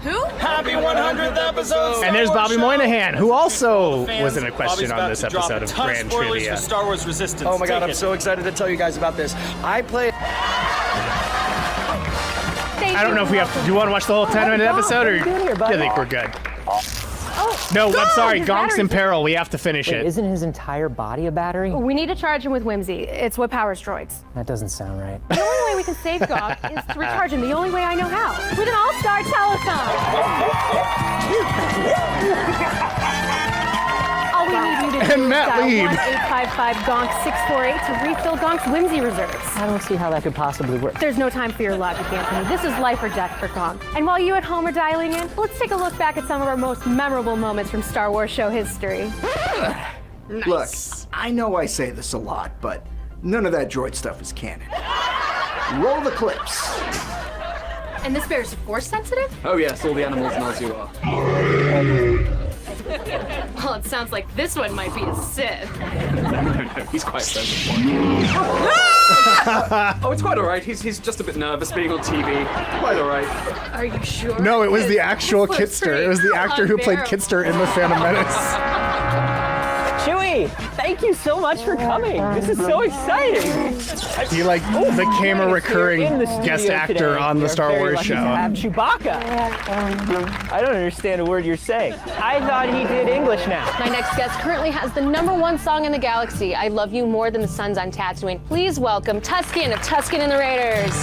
Who? Happy 100th episode. And there's Bobby Moynihan, who also was in a Bobby's question on about this to drop episode a of ton Grand spoilers Trivia. for Star Wars Resistance. Oh my God, Take I'm it. so excited to tell you guys about this. I played. I don't know if we have. Do you want to watch the whole 10-minute episode, or What are you doing here, bud? I think we're good. Oh, No, I'm God, sorry. his Gonk's battery's in peril. We have to finish it. Isn't his entire body a battery? We need to charge him with whimsy. It's what powers droids. That doesn't sound right. The only way we can save Gonk is to recharge him the only way I know how. With an all-star telethon. All we need you to do And is Matt dial Lieb. 1-855-GONK-648 to refill Gonk's whimsy reserves. I don't see how that could possibly work. There's no time for your logic, Anthony. This is life or death for Gonk. And while you at home are dialing in, let's take a look back at some of our most memorable moments from Star Wars show history. Look, I know I say this a lot, but none of that droid stuff is canon. Roll the clips. And this bear's force sensitive? Oh yes, all the animals know as you are. Well, it sounds like this one might be a Sith. No, he's quite sensitive. Oh, it's quite all right. He's just a bit nervous being on TV. Quite all right. Are you sure? No, it was the actual This was Kitster. It was the pretty actor who played unbearable. Kitster in The Phantom Menace. Chewie, thank you so much for coming. This is so exciting. He the camera recurring In the guest studio actor today. on the We're Star very Wars lucky show. to have Chewbacca. I don't understand a word you're saying. I thought he did English now. My next guest currently has the #1 song in the galaxy, I Love You More Than the Suns on Tatooine. Please welcome Tusken of Tusken and the Raiders.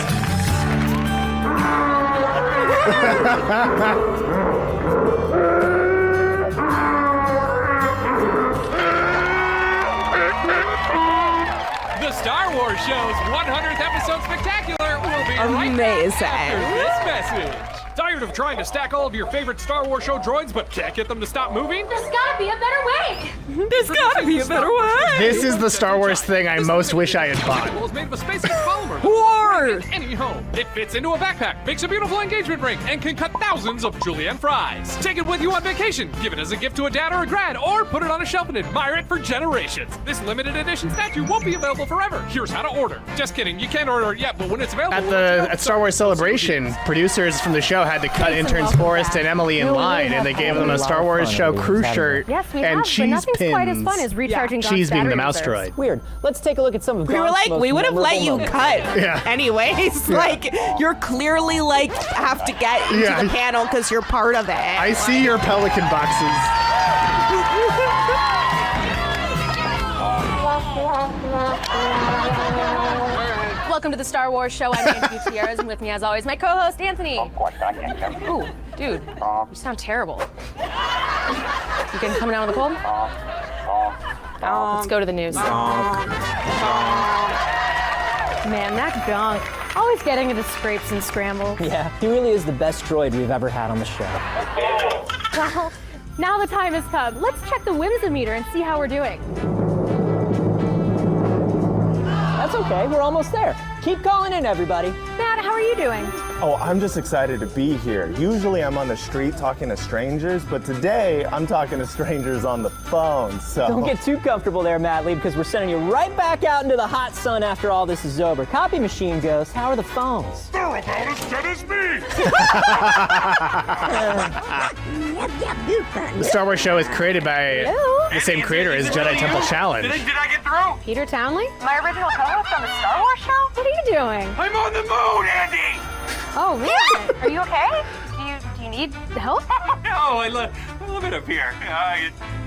The Star Wars show's 100th episode spectacular will be right back after this message. Tired of trying to stack all of your favorite Star Wars show droids but can't get them to stop moving? There's gotta be a better way! There's gotta be a better way! This is the Star Wars thing I most wish I had bought. It's made of a SpaceX polymer. War! Any home. It fits into a backpack, makes a beautiful engagement ring, and can cut thousands of julienne fries. Take it with you on vacation, give it as a gift to a dad or a grad, or put it on a shelf and admire it for generations. This limited edition statue won't be available forever. Here's how to order. Just kidding, you can't order it yet, but when it's available... At Star Wars Celebration, producers from the show had to cut interns Forrest and Emily in line, and they gave them a Star Wars show crew shirt Yes, we and have, cheese but nothing's pins. quite as fun as recharging Gonk's Cheese being the battery mouse reserves. droid. Weird. Let's take a look at some of We were Gonk's like, most we would have let memorable you moments. cut Yeah. anyways. Yeah. Like, you're clearly like have to get into Yeah. the panel because you're part of it. I see your pelican boxes. Welcome to the Star Wars show. I'm Angie Gutierrez, and with me, as always, my co-host, Anthony. Ooh, dude, you sound terrible. You getting coming out of the cold? Let's go to the news. Man, that gonk. Always getting into scrapes and scrambles. Yeah, he really is the best droid we've ever had on the show. Well, now the time has come. Let's check the whimsimeter and see how we're doing. That's okay, we're almost there. Keep calling in, everybody. Matt, how are you doing? Oh, I'm just excited to be here. Usually I'm on the street talking to strangers, but today I'm talking to strangers on the phone, so... Don't get too comfortable there, Matt Lee, because we're sending you right back out into the hot sun after all this is over. Copy Machine Ghost, how are the phones? They're about as good as me! The Star Wars show is created by the same creator as Jedi Temple Challenge. Did I get through? Peter Townley? My original co-host on the Star Wars show? What are you doing? I'm on the moon, Andy! Oh, man. Are you okay? Do you need help? No, I love it up here.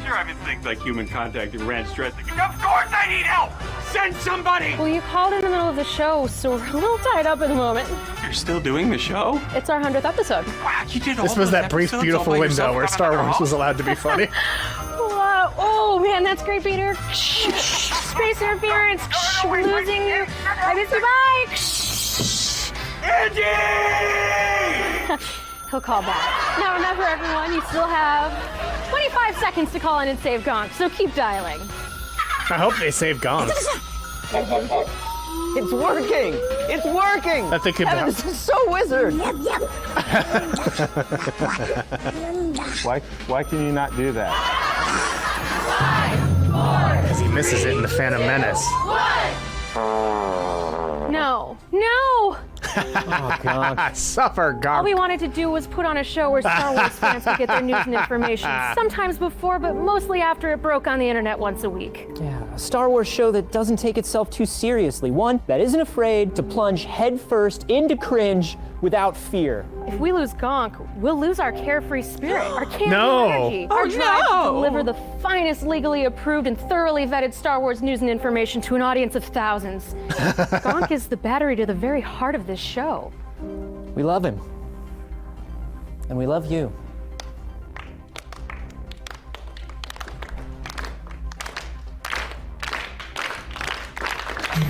Sure, I'm in things like human contact and ranch dressing. Of course I need help! Send somebody! Well, you called in the middle of the show, so we're a little tied up at the moment. You're still doing the show? It's our 100th episode. Wow, you did all This was those that brief, episodes beautiful all by window yourself where without Star a Wars call? was allowed to be funny. Wow. Oh, man, that's great, Peter. Space interference. Losing you. I miss you. Bye. Andy! He'll call back. Now, remember, everyone, you still have 25 seconds to call in and save Gonk, so keep dialing. I hope they save Gonk. It's working! It's working! That they could Kevin, this is so wizard! Why can you not do that? Because he misses it in the Phantom Menace. No. Oh, God. Suffer, All Gonk. we wanted to do was put on a show where Star Wars fans could get their news and information. Sometimes before, but mostly after it broke on the internet once a week. Yeah, a Star Wars show that doesn't take itself too seriously. One that isn't afraid to plunge headfirst into cringe without fear. If we lose Gonk, we'll lose our carefree spirit, our can-do No. energy, our drive to deliver the finest legally approved and thoroughly vetted Star Wars news and information to an audience of thousands. Gonk is the battery to the very heart of this show. We love him. And we love you.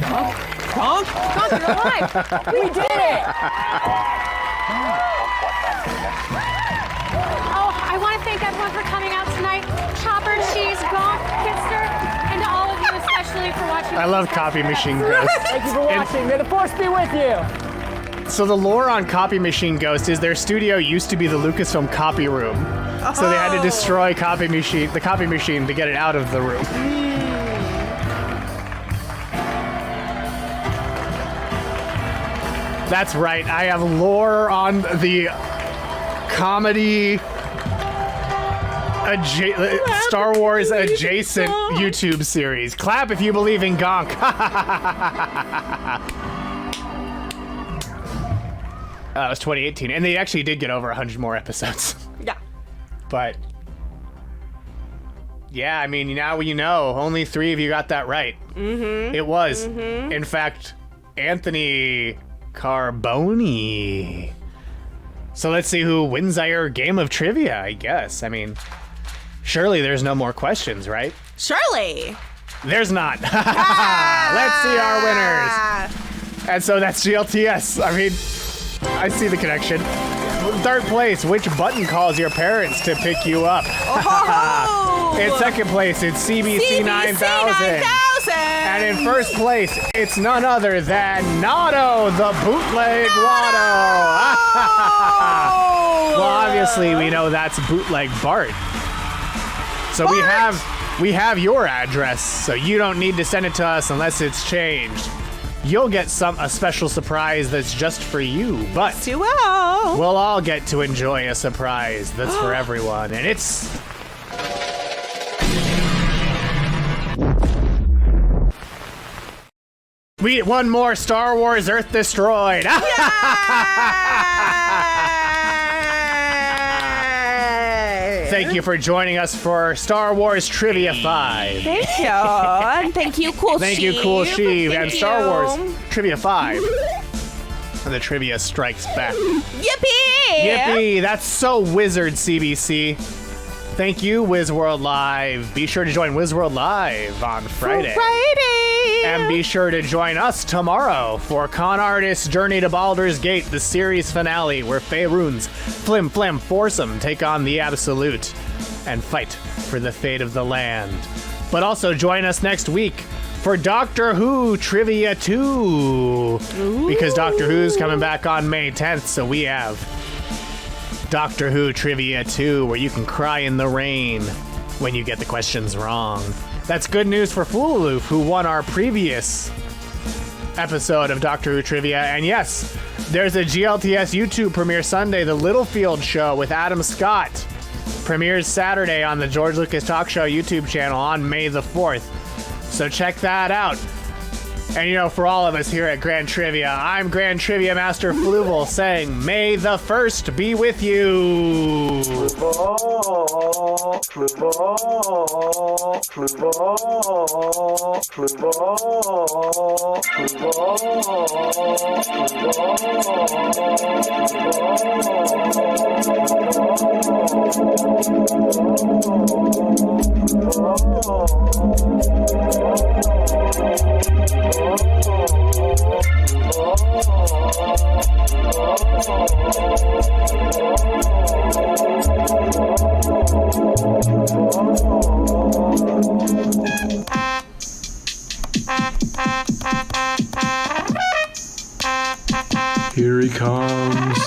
Gonk? Gonk, you're alive! We did it! Oh, I want to thank everyone for coming out tonight. Chopper, Cheese, Gonk, Kitster, and to all of you especially for watching. I love Copy Machine Ghost. Thank you for watching. May the force be with you. So the lore on Copy Machine Ghost is their studio used to be the Lucasfilm copy room. So they had to destroy the copy machine to get it out of the room. That's right. I have lore on the comedy Star Wars adjacent YouTube series. Clap if you believe in Gonk. It was 2018, and they actually did get over 100 more episodes. Yeah. But yeah, I mean, now you know. Only 3 of you got that right. Mm-hmm. It was, in fact, Anthony Carboni. So let's see who wins our game of trivia, I guess. I mean, surely there's no more questions, right? Surely. There's not. Let's see our winners. And so that's GLTS. I mean, I see the connection. Third place, which button calls your parents to pick you up? Oh! In second place, it's CBC 9000. And in first place, it's none other than Notto, the bootleg Watto. Well, obviously, we know that's bootleg Bart. So Bart! we have your address, so you don't need to send it to us unless it's changed. You'll get a special surprise that's just for you, but we'll all get to enjoy a surprise that's for everyone, and it's... We one more Star Wars Earth Destroyed. Thank you for joining us for Star Wars Trivia 5. Thank you. And thank you, Cool Thank Sheev. you, Cool Sheev. And Thank Star you. Wars Trivia 5. And the trivia strikes back. Yippee! Yippee! That's so wizard, CBC. Thank you, WizWorld Live. Be sure to join WizWorld Live on Friday. And be sure to join us tomorrow for Con Artist's Journey to Baldur's Gate, the series finale, where Faerun's Flim Flam Foursome take on the Absolute and fight for the fate of the land. But also join us next week for Doctor Who Trivia 2. Because Doctor Who's coming back on May 10th, so we have Doctor Who Trivia 2, where you can cry in the rain when you get the questions wrong. That's good news for Fluval, who won our previous episode of Doctor Who Trivia. And yes, there's a GLTS YouTube premiere Sunday, The Littlefield Show with Adam Scott. Premieres Saturday on the George Lucas Talk Show YouTube channel on May the 4th. So check that out. And you know, for all of us here at Grand Trivia, I'm Grand Trivia Master Fluval saying, may the 1st be with you. Here he comes,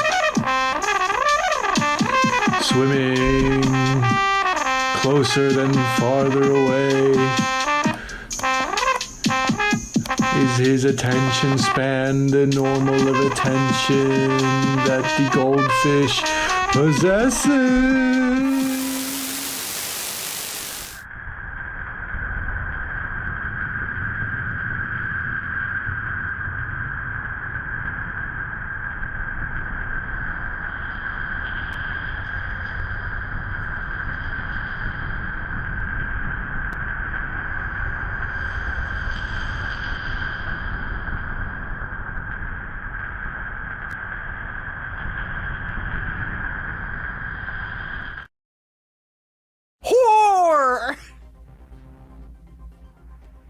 swimming closer than farther away. Is his attention span the normal of attention that the goldfish possesses?